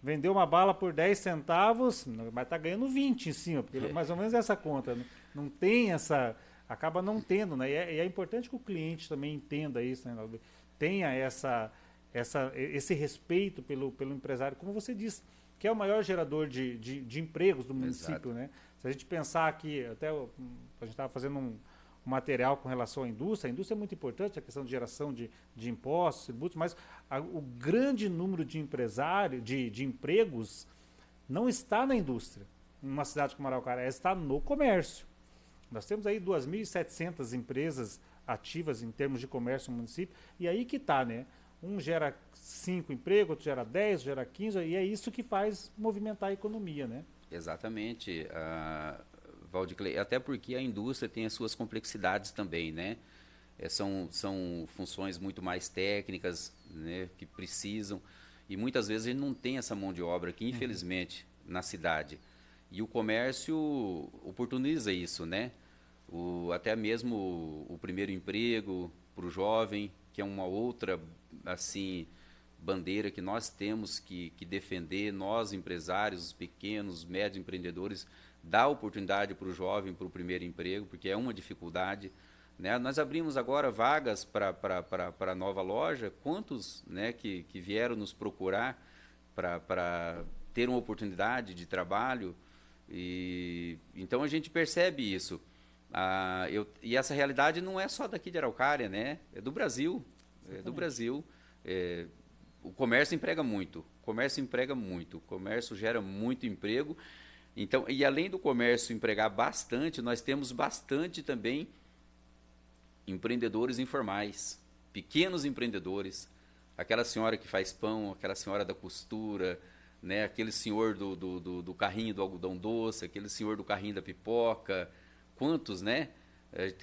vendeu uma bala por 10 centavos, mas está ganhando 20 em cima, porque mais ou menos essa conta. Né? Não tem essa... Acaba não tendo, né? E é importante que o cliente também entenda isso, né? Tenha esse respeito pelo empresário, como você disse, que é o maior gerador de empregos do município, Exato. né? Se a gente pensar aqui, até a gente estava fazendo um material com relação à indústria, a indústria é muito importante, a questão de geração de impostos, tributos, mas o grande número de empresários, de empregos, não está na indústria, numa cidade como Araucária, está no comércio. Nós temos aí 2.700 empresas ativas em termos de comércio no município, e aí que está, né? Um gera 5 empregos, outro gera 10, outro gera 15, e é isso que faz movimentar a economia, né? Exatamente, Valdiclei, até porque a indústria tem as suas complexidades também, né? São funções muito mais técnicas, né, que precisam, e muitas vezes a gente não tem essa mão de obra aqui, infelizmente, na cidade. E o comércio oportuniza isso, né? Até mesmo o primeiro emprego para o jovem, que é uma outra, assim, bandeira que nós temos que defender, nós empresários, os pequenos, médios empreendedores, dar oportunidade para o jovem, para o primeiro emprego, porque é uma dificuldade. Né? Nós abrimos agora vagas para a nova loja, quantos, né, que vieram nos procurar para ter uma oportunidade de trabalho, e então a gente percebe isso. E essa realidade não é só daqui de Araucária, né? É do Brasil. Exatamente. É do Brasil. O comércio emprega muito. O comércio gera muito emprego. Então, e além do comércio empregar bastante, nós temos bastante também empreendedores informais, pequenos empreendedores, aquela senhora que faz pão, aquela senhora da costura, né? Aquele senhor do carrinho do algodão doce, aquele senhor do carrinho da pipoca, quantos, né?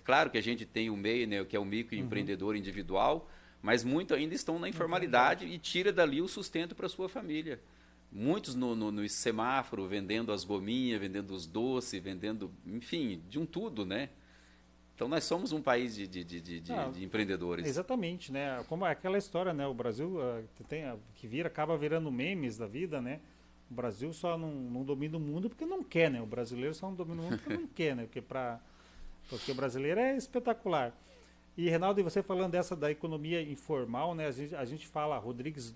Claro que a gente tem o MEI, né, que é o microempreendedor individual, mas muitos ainda estão na informalidade e tira dali o sustento para a sua família. Muitos no semáforo, vendendo as gominhas, vendendo os doces, vendendo, enfim, de um tudo, né? Então nós somos um país de empreendedores. Exatamente, né? Como aquela história, né? O Brasil acaba virando memes da vida, né? O Brasil só não domina o mundo porque não quer, né? O brasileiro só não domina o mundo porque não quer, né? Porque o brasileiro é espetacular. E, Reinaldo, e você falando da economia informal, né? A gente fala Rodrigues,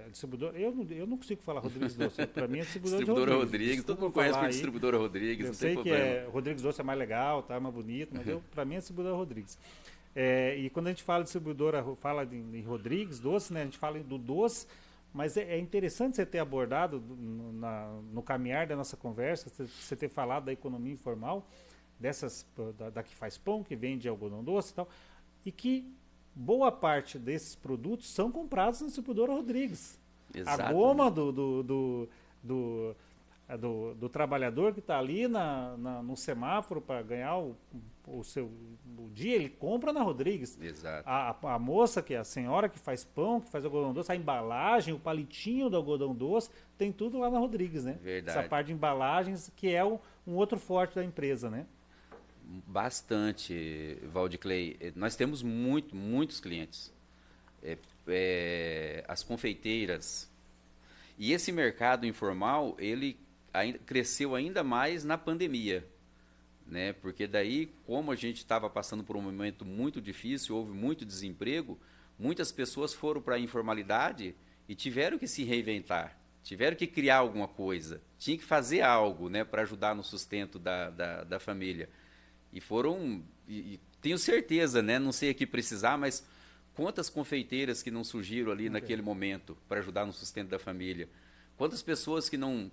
distribuidor. Eu não consigo falar Rodrigues Doce. Para mim é distribuidora Rodrigues. Todo mundo conhece por distribuidora Rodrigues. Eu sei que Rodrigues Doce é mais legal, tá? Mais bonito, mas para mim é distribuidora Rodrigues. E quando a gente fala de distribuidora, fala em Rodrigues Doce, né? A gente fala do doce, mas é interessante você ter abordado no caminhar da nossa conversa, você ter falado da economia informal, da que faz pão, que vende algodão doce e tal, e que boa parte desses produtos são comprados na distribuidora Rodrigues. Exato. A goma do trabalhador que está ali no semáforo para ganhar o dia, ele compra na Rodrigues. Exato. A moça, que é a senhora que faz pão, que faz algodão doce, a embalagem, o palitinho do algodão doce, tem tudo lá na Rodrigues, né? Verdade. Essa parte de embalagens, que é um outro forte da empresa, né? Bastante, Valdiclei. Nós temos muitos clientes. As confeiteiras. E esse mercado informal, ele cresceu ainda mais na pandemia. Né? Porque daí, como a gente estava passando por um momento muito difícil, houve muito desemprego, muitas pessoas foram para a informalidade e tiveram que se reinventar. Tiveram que criar alguma coisa. Tinha que fazer algo, né, para ajudar no sustento da família. E foram, tenho certeza, né? Não sei aqui precisar, mas quantas confeiteiras que não surgiram ali naquele momento para ajudar no sustento da família? Quantas pessoas que não...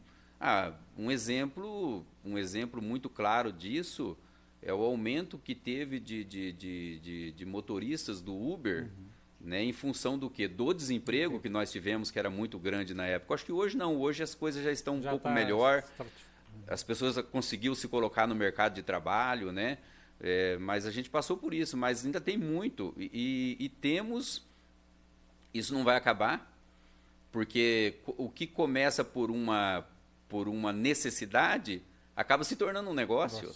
um exemplo muito claro disso é o aumento que teve de motoristas do Uber, né, em função do quê? Do desemprego que nós tivemos, que era muito grande na época. Eu acho que hoje não, hoje as coisas já estão um pouco melhor, as pessoas conseguiram se colocar no mercado de trabalho, né? Mas a gente passou por isso, mas ainda tem muito, e temos, isso não vai acabar, porque o que começa por uma necessidade, acaba se tornando um negócio.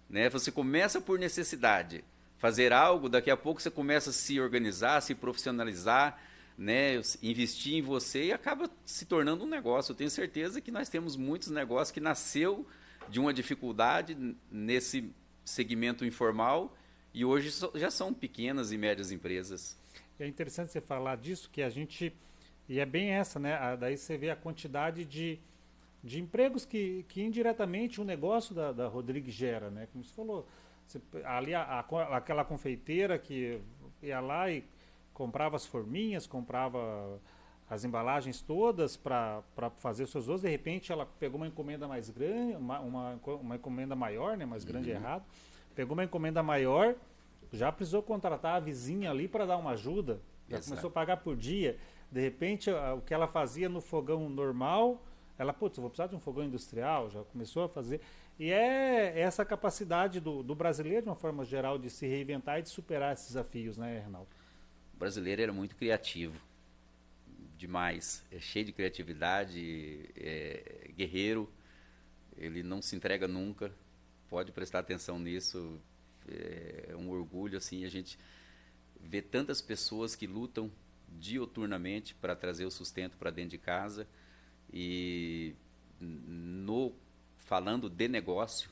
Né? Você começa por necessidade, fazer algo, daqui a pouco você começa a se organizar, se profissionalizar, né? Investir em você e acaba se tornando um negócio. Eu tenho certeza que nós temos muitos negócios que nasceu de uma dificuldade nesse segmento informal e hoje já são pequenas e médias empresas. É interessante você falar disso, que a gente... E é bem essa, né? Daí você vê a quantidade de empregos que indiretamente o negócio da Rodrigues gera, né? Como você falou, ali aquela confeiteira que ia lá e comprava as forminhas, comprava as embalagens todas para fazer os seus doces, de repente ela pegou uma encomenda mais grande, uma encomenda maior, né? Mais grande errado, pegou uma encomenda maior, já precisou contratar a vizinha ali para dar uma ajuda, já começou a pagar por dia, de repente o que ela fazia no fogão normal, ela, putz, eu vou precisar de um fogão industrial, já começou a fazer. E é essa capacidade do brasileiro, de uma forma geral, de se reinventar e de superar esses desafios, né, Reinaldo? O brasileiro era muito criativo, demais. É cheio de criatividade, é guerreiro, ele não se entrega nunca, pode prestar atenção nisso. É um orgulho, assim, a gente vê tantas pessoas que lutam diuturnamente para trazer o sustento para dentro de casa. E falando de negócio,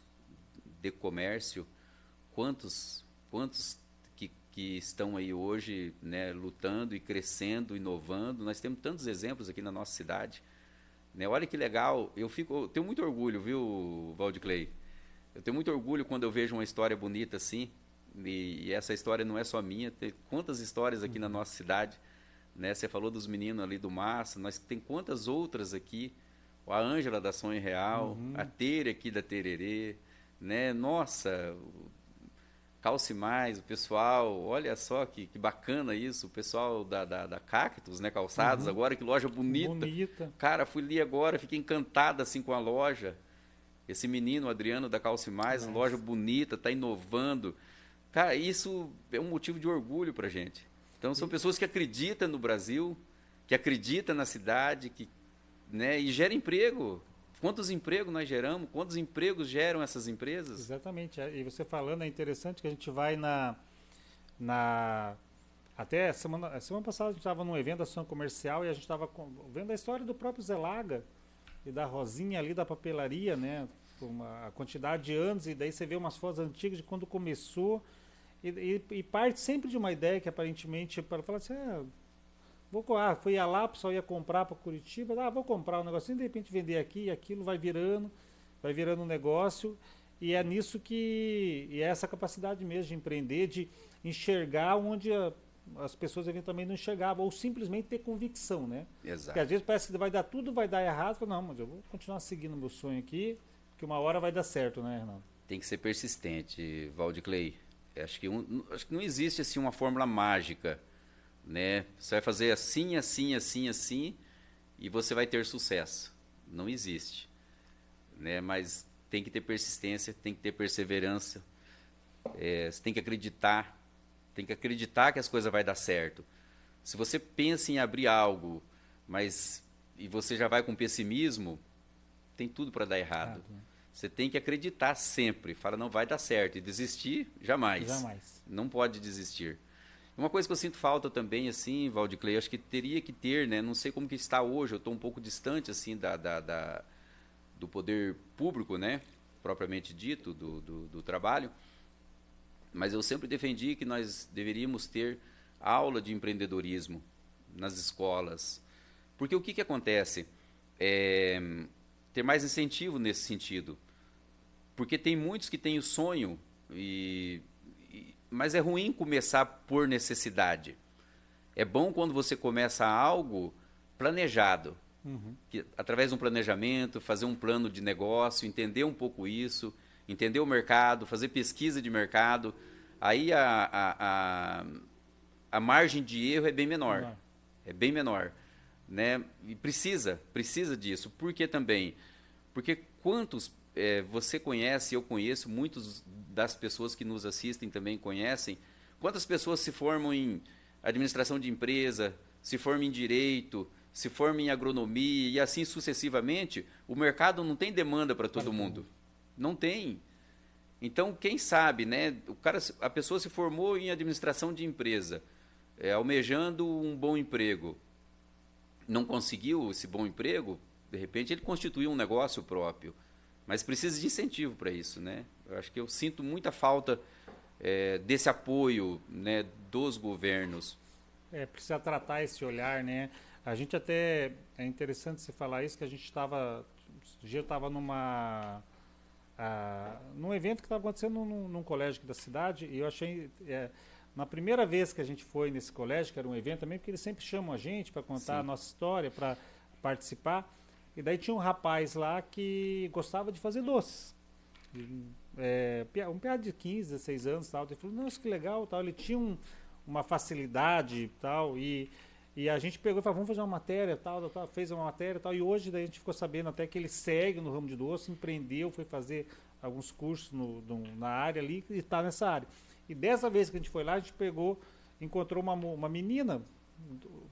de comércio, quantos que estão aí hoje, né, lutando e crescendo, inovando. Nós temos tantos exemplos aqui na nossa cidade, né? Olha que legal, eu tenho muito orgulho, viu, Valdiclei? Eu tenho muito orgulho quando eu vejo uma história bonita assim, e essa história não é só minha, tem quantas histórias aqui na nossa cidade, né? Você falou dos meninos ali do Massa, nós tem quantas outras aqui, a Ângela da Sonho Real, a Tere aqui da Tererê, né? Nossa, Calce Mais, o pessoal, olha só que bacana isso, o pessoal da Cactus, né? Calçados, agora que loja bonita. Cara, fui ali agora, fiquei encantado assim com a loja. Esse menino, o Adriano da Calce Mais, loja bonita, tá inovando. Cara, isso é um motivo de orgulho pra gente. Então, são pessoas que acreditam no Brasil, que acreditam na cidade, né, e geram emprego. Quantos empregos nós geramos? Quantos empregos geram essas empresas? Exatamente. E você falando, é interessante que a gente vai até semana passada a gente estava num evento da ação comercial e a gente estava vendo a história do próprio Zé Laga e da Rosinha ali da papelaria, né? A quantidade de anos, e daí você vê umas fotos antigas de quando começou. E parte sempre de uma ideia que aparentemente, para falar assim, fui lá, o pessoal ia comprar para Curitiba, vou comprar um negocinho, de repente vender aqui, e aquilo vai virando um negócio, e é nisso e é essa capacidade mesmo de empreender, de enxergar onde as pessoas eventualmente não enxergavam, ou simplesmente ter convicção, né? Exato. Porque às vezes parece que vai dar tudo, vai dar errado, fala, não, mas eu vou continuar seguindo meu sonho aqui, porque uma hora vai dar certo, né, Renato? Tem que ser persistente, Valdiclei. Acho que não existe assim uma fórmula mágica, né? Você vai fazer assim, assim, assim, assim e você vai ter sucesso. Não existe, né? Mas tem que ter persistência, tem que ter perseverança. Você tem que acreditar que as coisas vão dar certo. Se você pensa em abrir algo, e você já vai com pessimismo, tem tudo para dar errado. Você tem que acreditar sempre. Fala, não vai dar certo. E desistir, jamais. Não pode desistir. Uma coisa que eu sinto falta também, assim, Valdiclei, acho que teria que ter, né? Não sei como que está hoje, eu estou um pouco distante, assim, do poder público, né? Propriamente dito, do trabalho. Mas eu sempre defendi que nós deveríamos ter aula de empreendedorismo nas escolas. Porque o que acontece? Ter mais incentivo nesse sentido. Porque tem muitos que têm o sonho, mas é ruim começar por necessidade. É bom quando você começa algo planejado. Através de um planejamento, fazer um plano de negócio, entender um pouco isso, entender o mercado, fazer pesquisa de mercado. Aí a a margem de erro é bem menor. É bem menor. Né? E precisa disso. Por que também? Porque quantos você conhece, eu conheço, muitas das pessoas que nos assistem também conhecem, quantas pessoas se formam em administração de empresa, se formam em direito, se formam em agronomia e assim sucessivamente, o mercado não tem demanda para todo mundo. Não tem. Então, quem sabe, né? A pessoa se formou em administração de empresa, almejando um bom emprego. Não conseguiu esse bom emprego, de repente ele constituiu um negócio próprio. Mas precisa de incentivo para isso, né? Eu acho que eu sinto muita falta desse apoio, né, dos governos. Precisa tratar esse olhar, né? A gente até, é interessante você falar isso, que a gente estava, eu estava num evento que estava acontecendo num colégio aqui da cidade, e eu achei, na primeira vez que a gente foi nesse colégio, que era um evento também, porque eles sempre chamam a gente para contar a nossa história, para participar, e daí tinha um rapaz lá que gostava de fazer doces. Um piá de 15, 16 anos, tal, ele falou, nossa, que legal, tal, ele tinha uma facilidade tal, e a gente pegou e falou, vamos fazer uma matéria, tal, fez uma matéria, tal, e hoje daí a gente ficou sabendo até que ele segue no ramo de doce, empreendeu, foi fazer alguns cursos na área ali, e está nessa área. E dessa vez que a gente foi lá, a gente encontrou uma menina,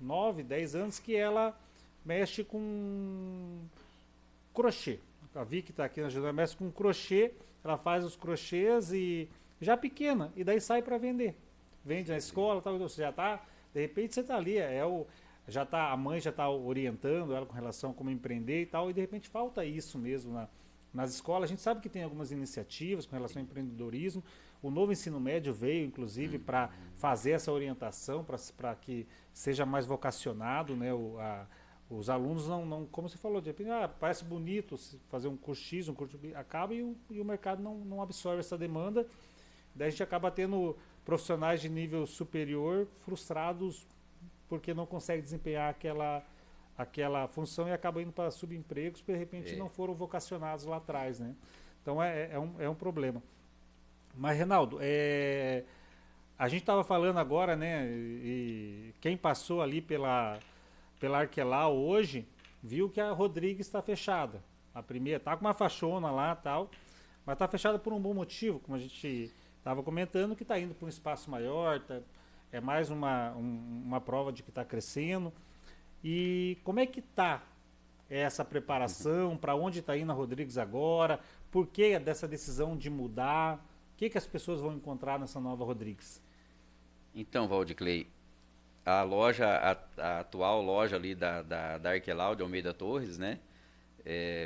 9, 10 anos, que ela mexe com crochê. A Vicky está aqui na ajuda, mexe com crochê, ela faz os crochês e já pequena, e daí sai para vender. Vende na escola, tal, você já está, de repente você está ali, a mãe já está orientando ela com relação a como empreender e tal, e de repente falta isso mesmo nas escolas. A gente sabe que tem algumas iniciativas com relação ao empreendedorismo. O novo ensino médio veio, inclusive, para fazer essa orientação, para que seja mais vocacionado, né, os alunos não, como você falou, de repente, parece bonito fazer um curso X, um curso B, acaba e o mercado não absorve essa demanda. Daí a gente acaba tendo profissionais de nível superior frustrados porque não conseguem desempenhar aquela função e acabam indo para subempregos, porque de repente não foram vocacionados lá atrás, né? Então é um problema. Mas, Reinaldo, a gente estava falando agora, né? E quem passou ali pela Arquelau hoje viu que a Rodrigues está fechada. A primeira está com uma faixona lá, tal, mas está fechada por um bom motivo, como a gente estava comentando, que está indo para um espaço maior, é mais uma prova de que está crescendo. E como é que está essa preparação? Para onde está indo a Rodrigues agora? Por que dessa decisão de mudar? O que as pessoas vão encontrar nessa nova Rodrigues? Então, Valdiclei, a loja, a atual loja ali da Arquelau de Almeida Torres, né?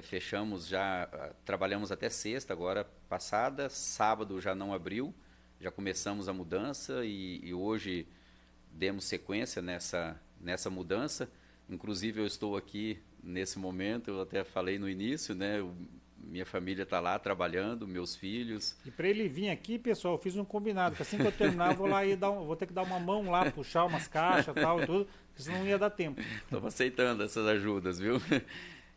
Fechamos já, trabalhamos até sexta agora passada, sábado já não abriu, já começamos a mudança e hoje demos sequência nessa mudança. Inclusive eu estou aqui nesse momento, eu até falei no início, né? Minha família está lá trabalhando, meus filhos. E para ele vir aqui, pessoal, eu fiz um combinado, que assim que eu terminar, eu vou lá vou ter que dar uma mão lá, puxar umas caixas tal e tudo, porque senão não ia dar tempo. Estamos aceitando essas ajudas, viu?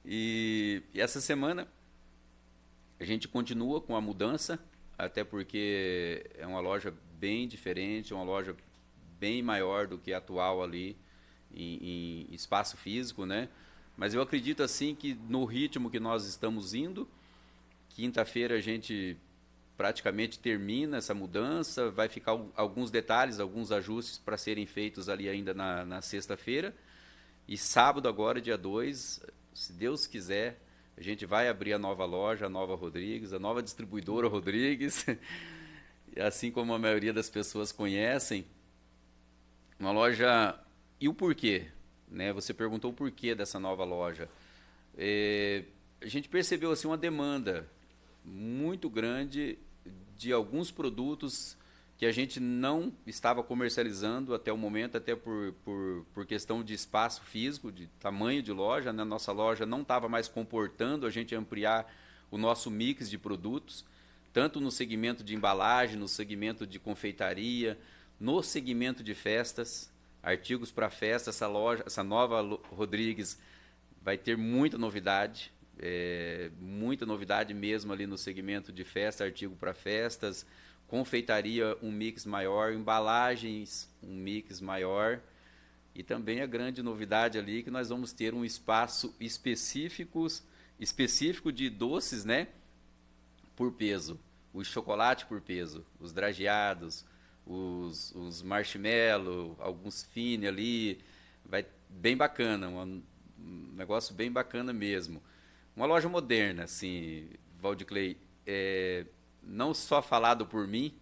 E essa semana a gente continua com a mudança, até porque é uma loja bem diferente, uma loja bem maior do que a atual ali em espaço físico, né? Mas eu acredito assim que no ritmo que nós estamos indo, quinta-feira a gente praticamente termina essa mudança, vai ficar alguns detalhes, alguns ajustes para serem feitos ali ainda na sexta-feira. E sábado agora, dia 2, se Deus quiser, a gente vai abrir a nova loja, a nova Rodrigues, a nova distribuidora Rodrigues, assim como a maioria das pessoas conhecem. Uma loja... E o porquê? Né? Você perguntou o porquê dessa nova loja. A gente percebeu assim, uma demanda muito grande de alguns produtos que a gente não estava comercializando até o momento, até por questão de espaço físico, de tamanho de loja, né? Nossa loja não estava mais comportando a gente ampliar o nosso mix de produtos, tanto no segmento de embalagem, no segmento de confeitaria, no segmento de festas, artigos para festa. Essa nova Rodrigues vai ter muita novidade mesmo ali no segmento de festa, artigo para festas, confeitaria um mix maior, embalagens um mix maior. E também a grande novidade ali que nós vamos ter um espaço específico de doces, né, por peso. O chocolate por peso, os drageados, os marshmallow, alguns fine ali. Vai bem bacana, um negócio bem bacana mesmo. Uma loja moderna, assim, Valdiclei, não só falado por mim,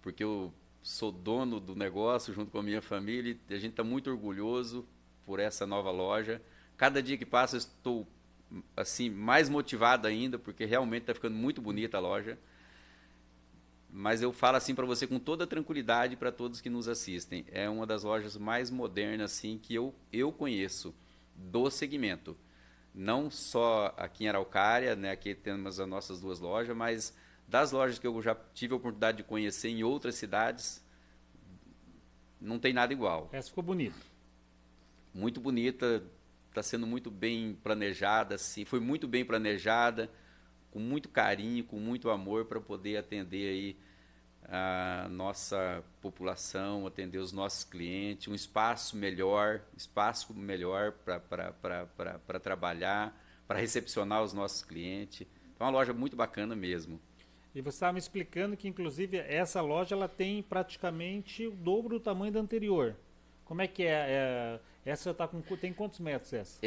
porque eu sou dono do negócio junto com a minha família e a gente está muito orgulhoso por essa nova loja. Cada dia que passa eu estou assim, mais motivado ainda, porque realmente está ficando muito bonita a loja. Mas eu falo assim para você com toda tranquilidade para todos que nos assistem. É uma das lojas mais modernas assim, que eu conheço do segmento. Não só aqui em Araucária, né, aqui temos as nossas 2 lojas, mas das lojas que eu já tive a oportunidade de conhecer em outras cidades, não tem nada igual. Essa ficou bonita. Muito bonita, está sendo muito bem planejada, assim, foi muito bem planejada, com muito carinho, com muito amor para poder atender aí a nossa população, atender os nossos clientes, um espaço melhor para trabalhar, para recepcionar os nossos clientes. Então, é uma loja muito bacana mesmo. E você estava me explicando que, inclusive, essa loja ela tem praticamente o dobro do tamanho da anterior. Como é que é? Essa já tem quantos metros essa?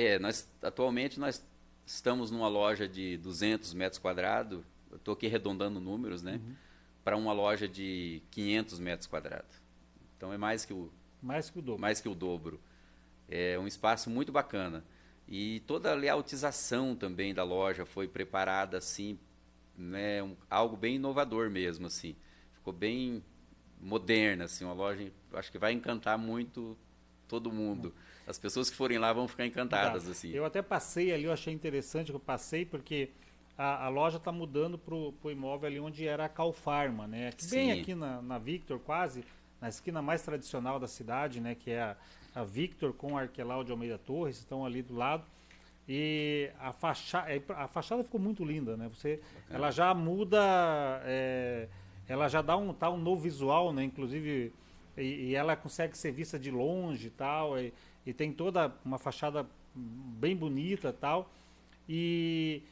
Atualmente nós estamos numa loja de 200 metros quadrados, eu estou aqui arredondando números, né? Para uma loja de 500 metros quadrados. Então é mais que o dobro. Mais que o dobro. É um espaço muito bacana. E toda a layoutização também da loja foi preparada assim, né, algo bem inovador mesmo, assim. Ficou bem moderna, assim, uma loja, acho que vai encantar muito todo mundo. As pessoas que forem lá vão ficar encantadas, assim. Eu até passei ali, eu achei interessante que eu passei, porque a loja está mudando pro imóvel ali onde era a Calfarma, né? Bem aqui na Victor, quase, na esquina mais tradicional da cidade, né? Que é a Victor com a Arquelau de Almeida Torres, estão ali do lado. E a fachada ficou muito linda, né? Ela já muda, ela já dá um novo visual, né? Inclusive, e ela consegue ser vista de longe e tal, e tem toda uma fachada bem bonita e tal. E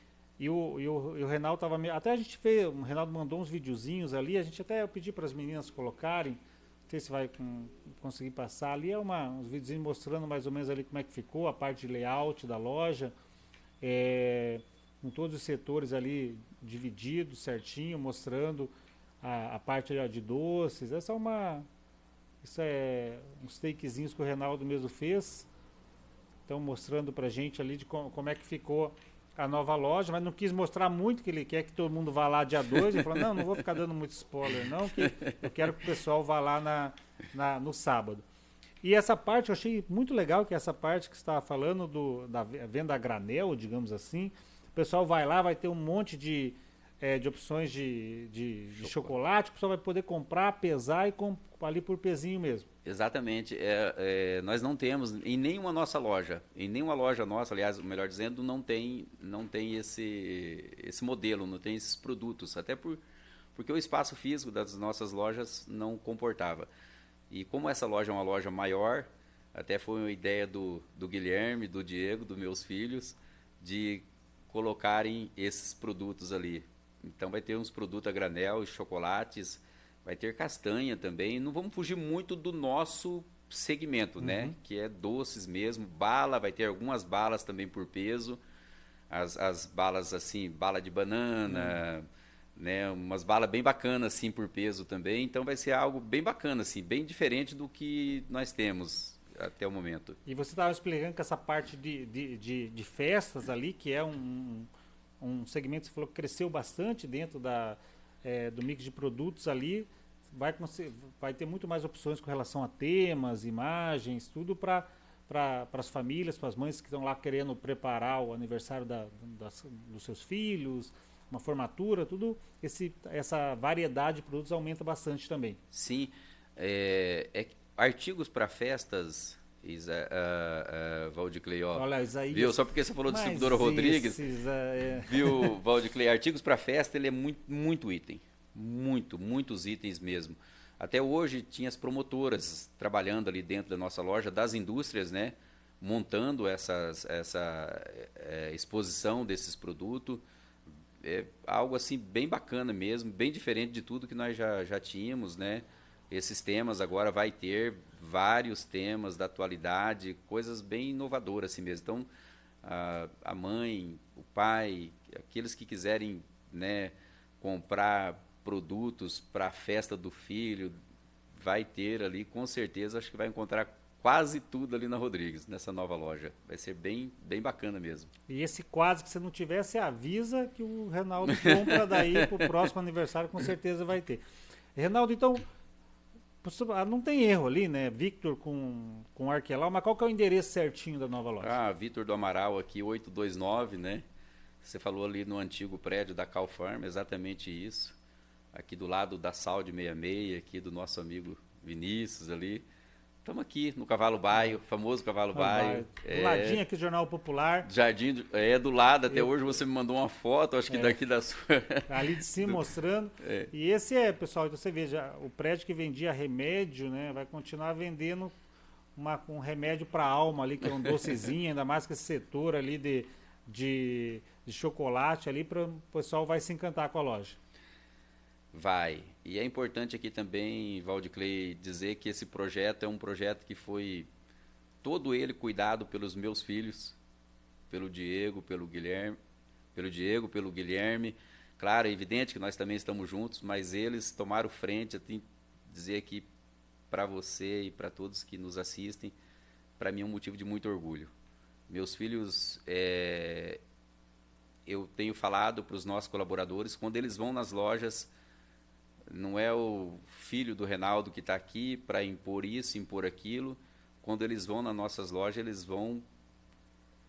o Reinaldo tava até a gente fez, o Reinaldo mandou uns videozinhos ali, a gente até pedi para as meninas colocarem, não sei se vai conseguir passar ali, uns videozinhos mostrando mais ou menos ali como é que ficou a parte de layout da loja, com todos os setores ali divididos certinho, mostrando a parte ali, ó, de doces. Isso é uns takezinhos que o Reinaldo mesmo fez, então mostrando pra gente ali de como é que ficou a nova loja, mas não quis mostrar muito, que ele quer que todo mundo vá lá dia 2. Ele falou, não vou ficar dando muito spoiler não, que eu quero que o pessoal vá lá no sábado. E essa parte eu achei muito legal, que é essa parte que você estava falando da venda a granel, digamos assim. O pessoal vai lá, vai ter um monte de opções de chocolate, o pessoal vai poder comprar, pesar e ali por pezinho mesmo. Exatamente. Nós não temos em nenhuma nossa loja, em nenhuma loja nossa, aliás, melhor dizendo, não tem esse modelo, não tem esses produtos, até porque o espaço físico das nossas lojas não comportava. E como essa loja é uma loja maior, até foi uma ideia do Guilherme, do Diego, dos meus filhos, de colocarem esses produtos ali. Então vai ter uns produtos a granel, chocolates, vai ter castanha também. Não vamos fugir muito do nosso segmento, né? Que é doces mesmo. Bala, vai ter algumas balas também por peso. As balas assim, bala de banana, né? Umas balas bem bacanas assim por peso também. Então vai ser algo bem bacana, assim, bem diferente do que nós temos até o momento. E você estava explicando que essa parte de festas ali, que é um segmento que você falou que cresceu bastante dentro do mix de produtos ali, vai ter muito mais opções com relação a temas, imagens, tudo para as famílias, para as mães que estão lá querendo preparar o aniversário dos seus filhos, uma formatura, tudo essa variedade de produtos aumenta bastante também. Sim, artigos para festas, Valdiclei, ó. Olha, Isaías, viu? Só porque você falou distribuidora Rodrigues, viu, Valdiclei? Artigos para festa, ele é muito, muito item. muitos itens mesmo. Até hoje tinha as promotoras trabalhando ali dentro da nossa loja, das indústrias, né? Montando essa exposição desses produtos. É algo assim bem bacana mesmo, bem diferente de tudo que nós já tínhamos, né? Esses temas agora vai ter vários temas da atualidade, coisas bem inovadoras assim mesmo. Então, a mãe, o pai, aqueles que quiserem, né, comprar produtos para a festa do filho, vai ter ali, com certeza, acho que vai encontrar quase tudo ali na Rodrigues, nessa nova loja. Vai ser bem bacana mesmo. E esse quase que você não tiver, você avisa que o Reinaldo compra daí pro próximo aniversário, com certeza vai ter. Reinaldo, então, não tem erro ali, né? Victor com Arquelau, mas qual que é o endereço certinho da nova loja? Victor do Amaral aqui, 829, né? Você falou ali no antigo prédio da Cal Farm, exatamente isso. Aqui do lado da Saúde 66, aqui do nosso amigo Vinícius ali. Estamos aqui no Cavalo Baio, famoso Cavalo Baio. Do ladinho aqui do Jornal Popular. Jardim do lado, até hoje você me mandou uma foto, acho que daqui da sua... Ali de cima mostrando. E esse pessoal, então você veja, o prédio que vendia remédio, né, vai continuar vendendo um remédio para alma ali, que é um docezinho, ainda mais que esse setor ali de chocolate ali, o pessoal vai se encantar com a loja. Vai. E é importante aqui também, Valdiclei, dizer que esse projeto é um projeto que foi todo ele cuidado pelos meus filhos, pelo Diego, pelo Guilherme. Claro, é evidente que nós também estamos juntos, mas eles tomaram frente. Eu tenho que dizer aqui para você e para todos que nos assistem, para mim é um motivo de muito orgulho. Meus filhos, eu tenho falado para os nossos colaboradores, quando eles vão nas lojas, não é o filho do Reinaldo que está aqui para impor isso, impor aquilo. Quando eles vão nas nossas lojas, eles vão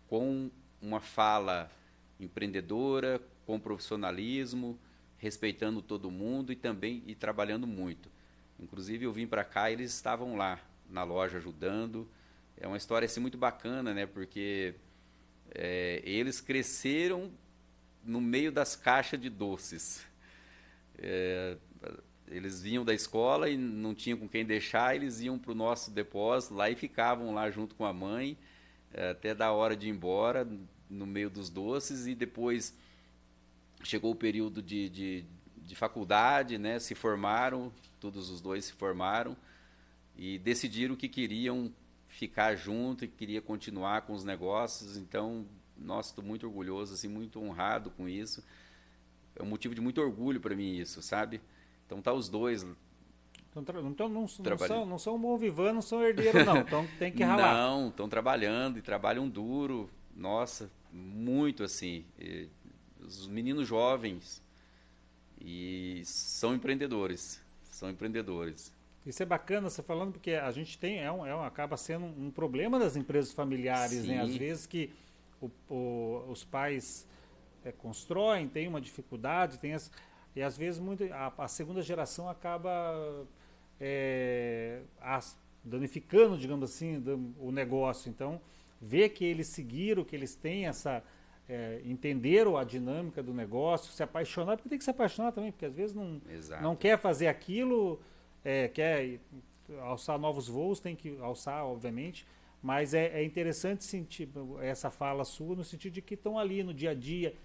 com uma fala empreendedora, com profissionalismo, respeitando todo mundo e trabalhando muito. Inclusive, eu vim para cá e eles estavam lá na loja ajudando. É uma história assim, muito bacana, né? Porque eles cresceram no meio das caixas de doces. Eles vinham da escola e não tinham com quem deixar, eles iam para o nosso depósito lá e ficavam lá junto com a mãe até da hora de ir embora, no meio dos doces. E depois chegou o período de faculdade, né? Se formaram, todos os dois se formaram e decidiram que queriam ficar junto e queria continuar com os negócios. Então, nossa, estou muito orgulhoso, assim, muito honrado com isso. É um motivo de muito orgulho para mim isso, sabe? Então tá os dois. Então não são bom vivant, não são herdeiros não, então tem que ralar. Não, estão trabalhando e trabalham duro. Nossa, muito assim. Os meninos jovens e são empreendedores. Isso é bacana você falando, porque a gente tem, acaba sendo um problema das empresas familiares, Sim. né? Às vezes que os pais constroem, tem uma dificuldade, e às vezes a segunda geração acaba danificando, digamos assim, o negócio. Então, ver que eles seguiram, que eles têm entenderam a dinâmica do negócio, se apaixonar, porque tem que se apaixonar também, porque às vezes não quer fazer aquilo, quer alçar novos voos, tem que alçar, obviamente, mas é interessante sentir essa fala sua no sentido de que estão ali no dia a dia,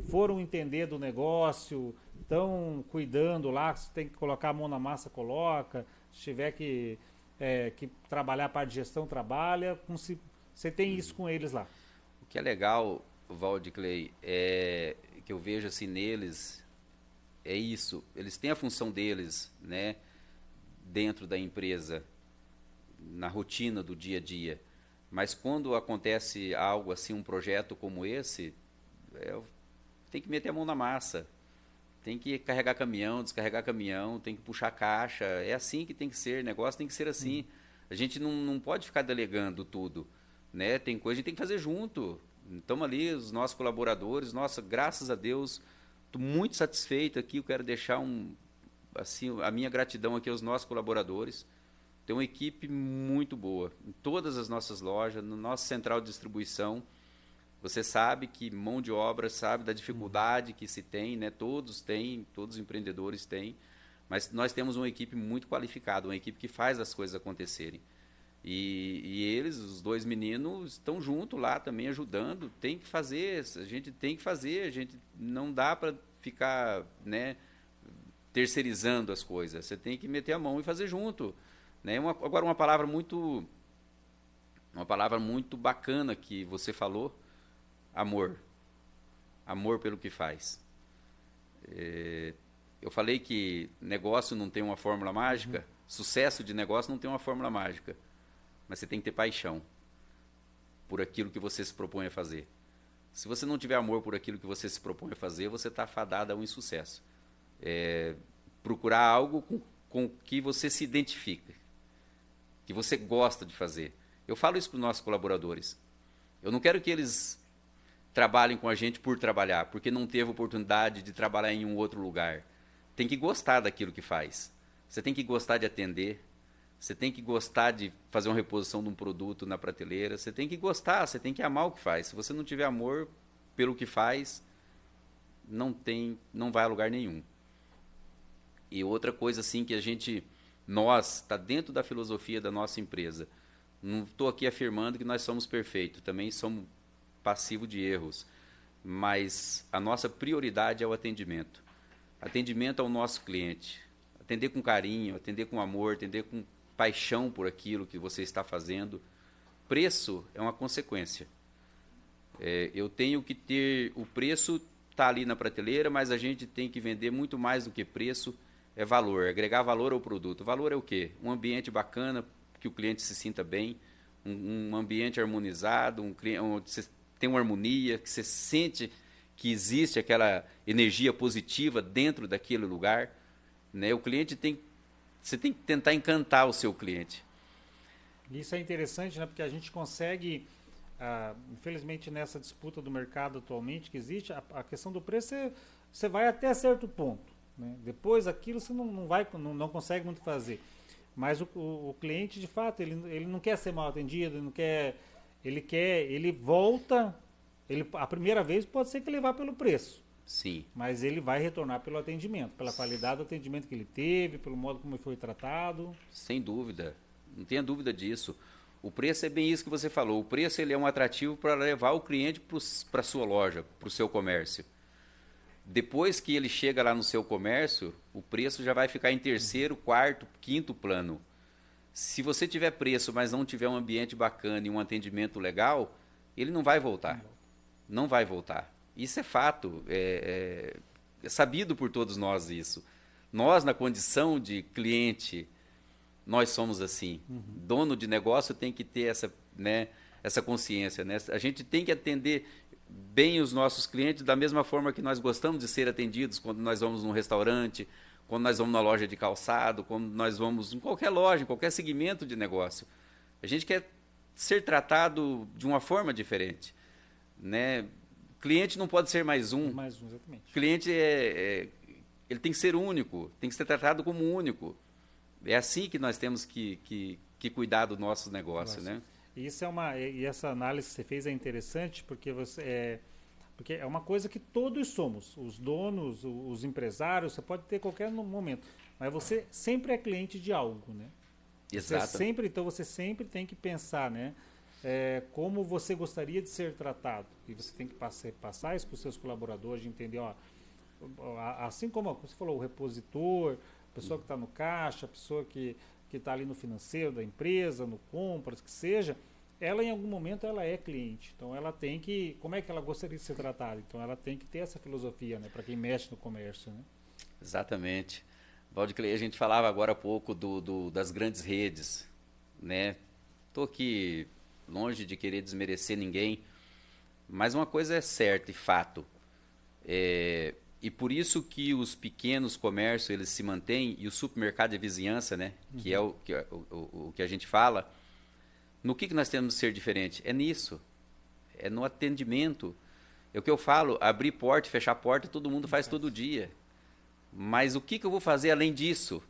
foram entender do negócio, estão cuidando lá, se tem que colocar a mão na massa, coloca, se tiver que trabalhar a parte de gestão, trabalha, você tem isso com eles lá. O que é legal, Valdiclei, que eu vejo assim neles, é isso, eles têm a função deles, né, dentro da empresa, na rotina do dia a dia, mas quando acontece algo assim, um projeto como esse, tem que meter a mão na massa, tem que carregar caminhão, descarregar caminhão, tem que puxar caixa, é assim que tem que ser, negócio tem que ser assim. A gente não pode ficar delegando tudo, né? Tem coisa que a gente tem que fazer junto. Então ali, os nossos colaboradores, nossa, graças a Deus, estou muito satisfeito aqui, eu quero deixar a minha gratidão aqui aos nossos colaboradores. Tem uma equipe muito boa, em todas as nossas lojas, no nosso central de distribuição, Você sabe que mão de obra, sabe da dificuldade que se tem, né? Todos os empreendedores têm, mas nós temos uma equipe muito qualificada, uma equipe que faz as coisas acontecerem. E eles, os dois meninos, estão juntos lá também ajudando. Tem que fazer, a gente tem que fazer, a gente não dá para ficar, né, terceirizando as coisas. Você tem que meter a mão e fazer junto, né? Agora uma palavra muito bacana que você falou, amor. Amor pelo que faz. Eu falei que negócio não tem uma fórmula mágica, sucesso de negócio não tem uma fórmula mágica. Mas você tem que ter paixão por aquilo que você se propõe a fazer. Se você não tiver amor por aquilo que você se propõe a fazer, você está fadado a um insucesso. Procurar algo com que você se identifica, que você gosta de fazer. Eu falo isso para os nossos colaboradores. Eu não quero que eles trabalhem com a gente por trabalhar, porque não teve oportunidade de trabalhar em um outro lugar. Tem que gostar daquilo que faz. Você tem que gostar de atender. Você tem que gostar de fazer uma reposição de um produto na prateleira. Você tem que gostar, você tem que amar o que faz. Se você não tiver amor pelo que faz, não vai a lugar nenhum. E outra coisa assim que está dentro da filosofia da nossa empresa. Não estou aqui afirmando que nós somos perfeitos, também somos passivos de erros. Mas a nossa prioridade é o atendimento. Atendimento ao nosso cliente. Atender com carinho, atender com amor, atender com paixão por aquilo que você está fazendo. Preço é uma consequência. Eu tenho que ter... O preço está ali na prateleira, mas a gente tem que vender muito mais do que preço. É valor, agregar valor ao produto. Valor é o quê? Um ambiente bacana, que o cliente se sinta bem, um ambiente harmonizado, você tem uma harmonia, que você sente que existe aquela energia positiva dentro daquele lugar. Né? Você tem que tentar encantar o seu cliente. Isso é interessante, né? Porque a gente consegue, infelizmente nessa disputa do mercado atualmente que existe, a questão do preço você vai até certo ponto. Né? Depois aquilo você não consegue muito fazer. Mas o cliente, de fato, ele não quer ser mal atendido, ele volta, a primeira vez pode ser que ele vá pelo preço. Sim. Mas ele vai retornar pelo atendimento, pela qualidade do atendimento que ele teve, pelo modo como ele foi tratado. Sem dúvida, não tenha dúvida disso. O preço é bem isso que você falou. O preço ele é um atrativo para levar o cliente para a sua loja, para o seu comércio. Depois que ele chega lá no seu comércio, o preço já vai ficar em terceiro, quarto, quinto plano. Se você tiver preço, mas não tiver um ambiente bacana e um atendimento legal, ele não vai voltar. Não vai voltar. Isso é fato, é sabido por todos nós isso. Nós, na condição de cliente, nós somos assim. Dono de negócio tem que ter essa consciência. Né? A gente tem que atender bem os nossos clientes da mesma forma que nós gostamos de ser atendidos quando nós vamos num restaurante, quando nós vamos na loja de calçado, quando nós vamos em qualquer loja, em qualquer segmento de negócio. A gente quer ser tratado de uma forma diferente. Né? Cliente não pode ser mais um. Mais um, exatamente. Cliente ele tem que ser único, tem que ser tratado como único. É assim que nós temos que cuidar do nosso negócio, né? E essa análise que você fez é interessante porque porque é uma coisa que todos somos, os donos, os empresários, você pode ter qualquer momento, mas você sempre é cliente de algo, né? Exato. Então você sempre tem que pensar, né? Como você gostaria de ser tratado. E você tem que passar isso para os seus colaboradores, de entender, assim como você falou, o repositor, a pessoa que está no caixa, a pessoa que está ali no financeiro da empresa, no compras, que seja, ela em algum momento ela é cliente. Então ela tem que, como é que ela gostaria de ser tratada? Então ela tem que ter essa filosofia, né, para quem mexe no comércio, né? Exatamente. Valdeclei, a gente falava agora há pouco das grandes redes, né? Estou aqui longe de querer desmerecer ninguém, mas uma coisa é certa e fato. E por isso que os pequenos comércios eles se mantêm, e o supermercado de vizinhança, né, que é o que a gente fala, no que nós temos que ser diferente? É nisso, é no atendimento. É o que eu falo, abrir porta e fechar porta, todo mundo faz todo dia. Mas o que eu vou fazer além disso?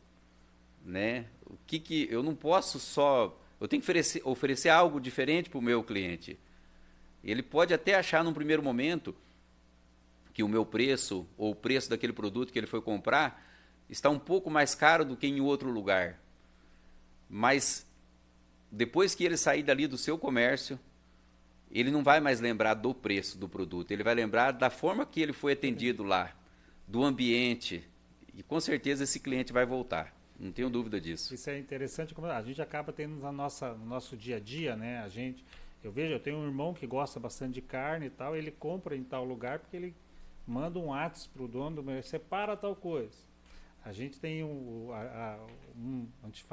Né? Eu não posso só... Eu tenho que oferecer algo diferente para o meu cliente. Ele pode até achar num primeiro momento que o meu preço ou o preço daquele produto que ele foi comprar está um pouco mais caro do que em outro lugar. Mas depois que ele sair dali do seu comércio, ele não vai mais lembrar do preço do produto, ele vai lembrar da forma que ele foi atendido lá, do ambiente, e com certeza esse cliente vai voltar, não tenho dúvida disso. Isso é interessante, como a gente acaba tendo no nosso dia a dia, né? Eu tenho um irmão que gosta bastante de carne e tal, ele compra em tal lugar porque ele manda um WhatsApp pro dono do mercado, separa tal coisa. A gente tem a gente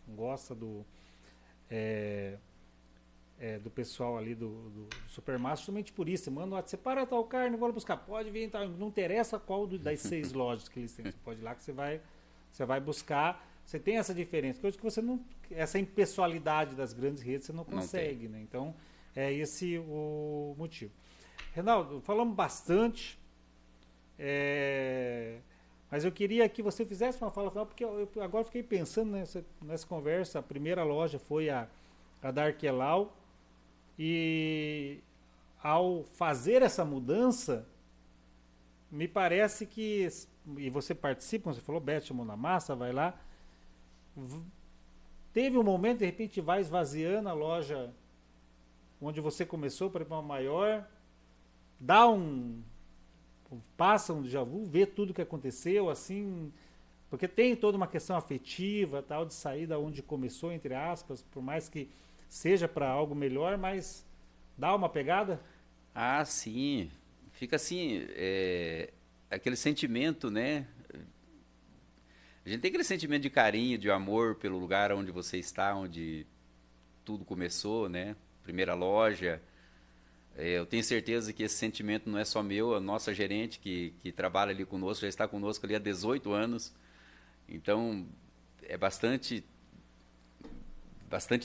gosta do pessoal ali do supermercado, justamente por isso. Você manda um WhatsApp, separa tal carne, vou lá buscar. Pode vir, tá? Não interessa qual das 6 lojas que eles têm. Você pode ir lá que você vai buscar. Você tem essa diferença, coisa que você não. Essa impessoalidade das grandes redes você não consegue, né? Então, é esse o motivo. Reinaldo, falamos bastante. Mas eu queria que você fizesse uma fala final, porque eu agora fiquei pensando nessa conversa. A primeira loja foi a da Arquelau, e ao fazer essa mudança, me parece que, e você participa, você falou, Beth, mão na massa, vai lá, teve um momento, de repente vai esvaziando a loja onde você começou para ir para uma maior, passa um déjà vu, vê tudo que aconteceu, assim, porque tem toda uma questão afetiva, tal, de sair da onde começou, entre aspas, por mais que seja para algo melhor, mas dá uma pegada? Ah, sim, fica assim, aquele sentimento, né? A gente tem aquele sentimento de carinho, de amor pelo lugar onde você está, onde tudo começou, né? Primeira loja. Eu tenho certeza que esse sentimento não é só meu, a nossa gerente que trabalha ali conosco, já está conosco ali há 18 anos. Então, é bastante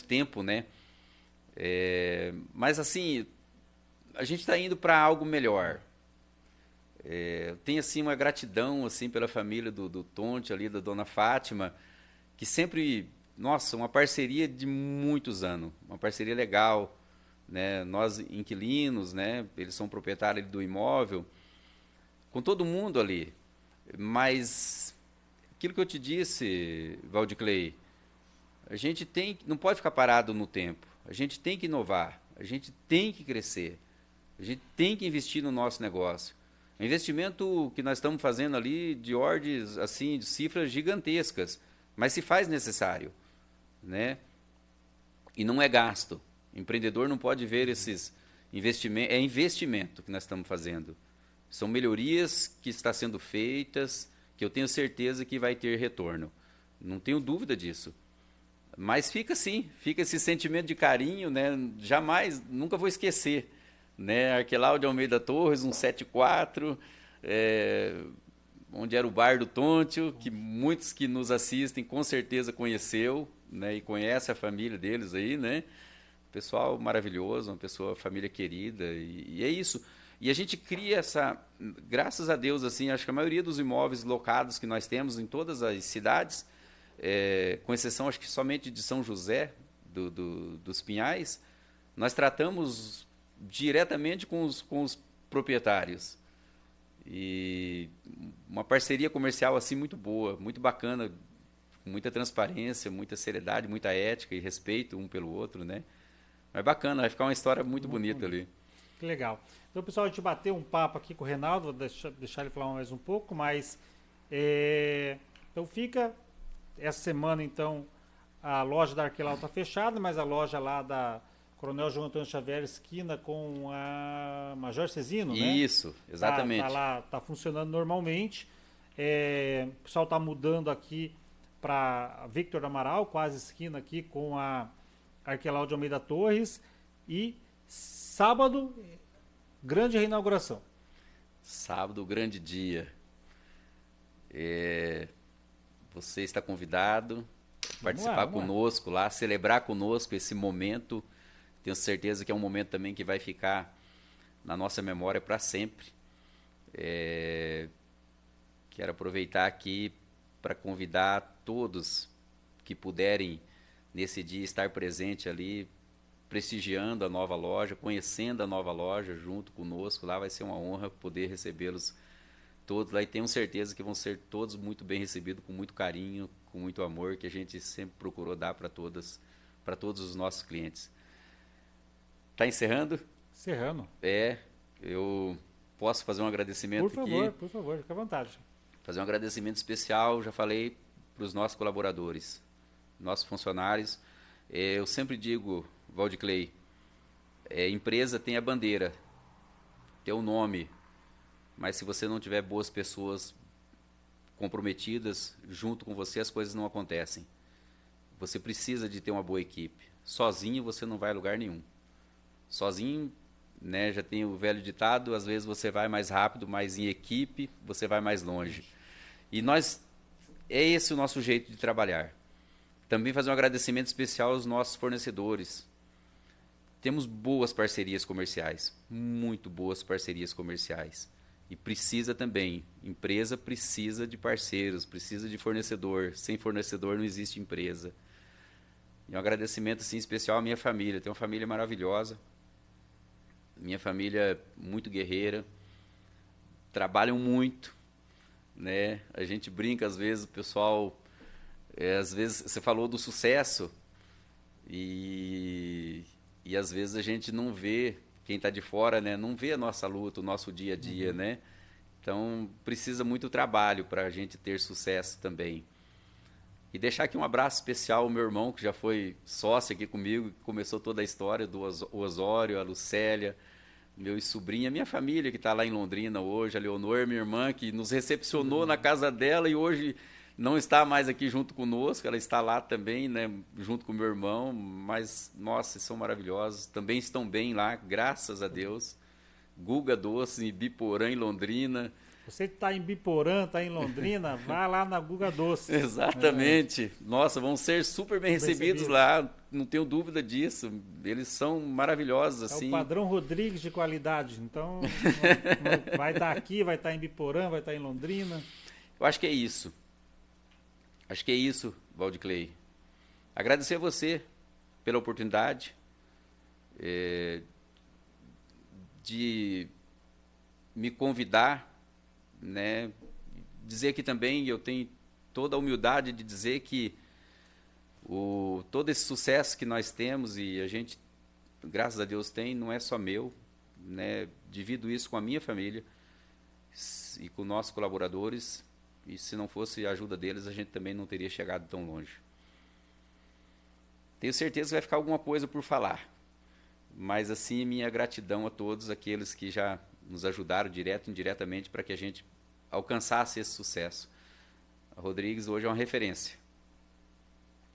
tempo, né? Mas assim, a gente está indo para algo melhor. Tenho assim uma gratidão assim pela família do Tonte ali, da Dona Fátima, que sempre, nossa, uma parceria de muitos anos, uma parceria legal, né? Nós inquilinos, né? Eles são proprietários do imóvel, com todo mundo ali. Mas aquilo que eu te disse, Valdiclei, a gente não pode ficar parado no tempo. A gente tem que inovar, a gente tem que crescer, a gente tem que investir no nosso negócio. O investimento que nós estamos fazendo ali de ordens, assim, de cifras gigantescas, mas se faz necessário, né? E não é gasto. O empreendedor não pode ver esses investimentos, é investimento que nós estamos fazendo. São melhorias que estão sendo feitas, que eu tenho certeza que vai ter retorno. Não tenho dúvida disso. Mas fica assim, fica esse sentimento de carinho, né? Jamais, nunca vou esquecer, né? Arquelau de Almeida Torres, 174, onde era o bar do Tonte, que muitos que nos assistem com certeza conheceu, né? E conhece a família deles aí, né? Pessoal maravilhoso, uma pessoa, família querida, e é isso. E a gente cria graças a Deus, assim, acho que a maioria dos imóveis locados que nós temos em todas as cidades, com exceção, acho que somente de São José, dos Pinhais, nós tratamos diretamente com os proprietários. E uma parceria comercial assim muito boa, muito bacana, com muita transparência, muita seriedade, muita ética e respeito um pelo outro, né? Mas bacana, vai ficar uma história muito bonita ali. Que legal. Então, pessoal, a gente bateu um papo aqui com o Reinaldo, vou deixar ele falar mais um pouco, mas então fica essa semana, então, a loja da Arquelau está fechada, mas a loja lá da Coronel João Antônio Xavier, esquina com a Major Cezino, né? Isso, exatamente. Tá lá, tá funcionando normalmente. O pessoal está mudando aqui para Victor Amaral, quase esquina aqui com a Arquelau de Almeida Torres. E sábado, grande reinauguração. Sábado, grande dia. Você está convidado a participar conosco lá, celebrar conosco esse momento. Tenho certeza que é um momento também que vai ficar na nossa memória para sempre. Quero aproveitar aqui para convidar todos que puderem nesse dia estar presente ali, prestigiando a nova loja, conhecendo a nova loja junto conosco. Lá vai ser uma honra poder recebê-los todos lá, e tenho certeza que vão ser todos muito bem recebidos, com muito carinho, com muito amor, que a gente sempre procurou dar para todos os nossos clientes. Tá encerrando? Encerrando. Eu posso fazer um agradecimento aqui? Por favor, fica à vontade. Fazer um agradecimento especial, já falei, para os nossos colaboradores, nossos funcionários. Eu sempre digo, Valdiclei, empresa tem a bandeira, tem o nome, mas se você não tiver boas pessoas comprometidas junto com você, as coisas não acontecem. Você precisa de ter uma boa equipe. Sozinho você não vai a lugar nenhum. Sozinho, né, já tem o velho ditado, às vezes você vai mais rápido, mas em equipe você vai mais longe. E é esse o nosso jeito de trabalhar. Também fazer um agradecimento especial aos nossos fornecedores. Temos boas parcerias comerciais, muito boas parcerias comerciais. E precisa também, empresa precisa de parceiros, precisa de fornecedor. Sem fornecedor não existe empresa. E um agradecimento assim, especial à minha família. Tenho uma família maravilhosa. Minha família muito guerreira. Trabalham muito, né? A gente brinca às vezes, o pessoal... às vezes você falou do sucesso e às vezes a gente não vê, quem está de fora, né, não vê a nossa luta, o nosso dia a dia, né? Então precisa muito trabalho para a gente ter sucesso também. E deixar aqui um abraço especial ao meu irmão, que já foi sócio aqui comigo, que começou toda a história, do Osório, a Lucélia, meu sobrinho, a minha família que está lá em Londrina hoje, a Leonor, minha irmã, que nos recepcionou na casa dela e hoje não está mais aqui junto conosco, ela está lá também, né, junto com meu irmão, mas, nossa, são maravilhosos, também estão bem lá, graças a Deus. Guga Doce, em Biporã, em Londrina. Você que está em Biporã, está em Londrina, vá lá na Guga Doce. Exatamente. Nossa, vão ser super bem recebidos lá, não tenho dúvida disso. Eles são maravilhosos, assim. É o padrão Rodrigues de qualidade, então vai estar aqui, vai estar em Biporã, vai estar em Londrina. Eu acho que é isso. Acho que é isso, Valdiclei. Agradecer a você pela oportunidade de me convidar, né? Dizer que também eu tenho toda a humildade de dizer que todo esse sucesso que nós temos e a gente, graças a Deus, tem, não é só meu, né? Divido isso com a minha família e com nossos colaboradores. E se não fosse a ajuda deles, a gente também não teria chegado tão longe. Tenho certeza que vai ficar alguma coisa por falar. Mas, assim, minha gratidão a todos aqueles que já nos ajudaram direto e indiretamente para que a gente alcançasse esse sucesso. A Rodrigues hoje é uma referência.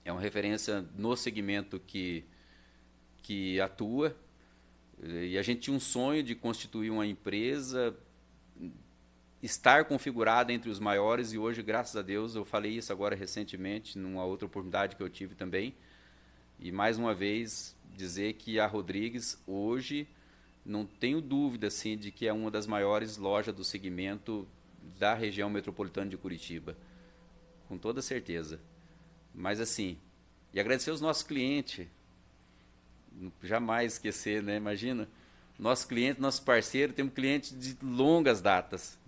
É uma referência no segmento que atua. E a gente tinha um sonho de constituir uma empresa, estar configurada entre os maiores, e hoje, graças a Deus, eu falei isso agora recentemente, numa outra oportunidade que eu tive também, e mais uma vez dizer que a Rodrigues hoje, não tenho dúvida assim, de que é uma das maiores lojas do segmento da região metropolitana de Curitiba, com toda certeza. Mas assim, e agradecer aos nossos clientes, jamais esquecer, né? Imagina, nosso cliente, nosso parceiro, temos clientes de longas datas,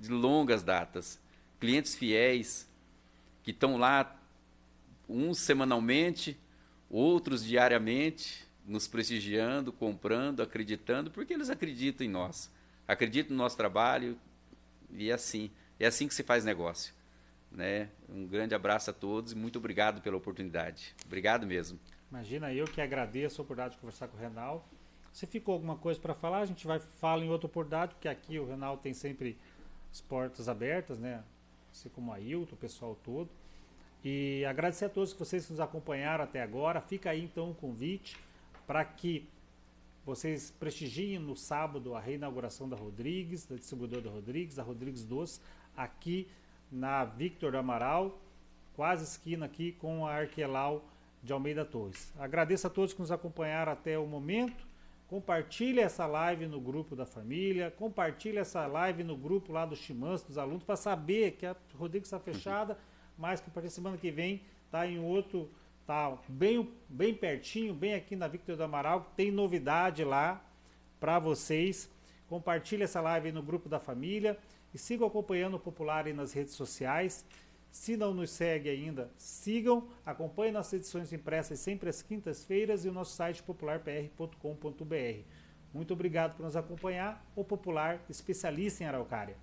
clientes fiéis, que estão lá, uns semanalmente, outros diariamente, nos prestigiando, comprando, acreditando, porque eles acreditam em nós, acreditam no nosso trabalho, e é assim que se faz negócio, né? Um grande abraço a todos e muito obrigado pela oportunidade. Obrigado mesmo. Imagina, eu que agradeço a oportunidade de conversar com o Renal. Se ficou alguma coisa para falar, a gente fala em outra oportunidade, porque aqui o Renal tem sempre as portas abertas, né? Assim como a Ailton, o pessoal todo. E agradecer a todos que vocês nos acompanharam até agora. Fica aí então o convite para que vocês prestigiem no sábado a reinauguração da Rodrigues, da distribuidora da Rodrigues Doce, aqui na Victor Amaral, quase esquina aqui com a Arquelau de Almeida Torres. Agradeço a todos que nos acompanharam até o momento. Compartilhe essa live no grupo da família, compartilhe essa live no grupo lá do Chimanço, dos alunos, para saber que a Rodrigues está fechada, mas que a partir da semana que vem está em outro tá bem pertinho, bem aqui na Victor do Amaral, tem novidade lá para vocês. Compartilhe essa live aí no grupo da família e sigam acompanhando o Popular aí nas redes sociais. Se não nos segue ainda, sigam, acompanhem nossas edições impressas sempre às quintas-feiras e o nosso site popularpr.com.br. Muito obrigado por nos acompanhar. O Popular, especialista em araucária.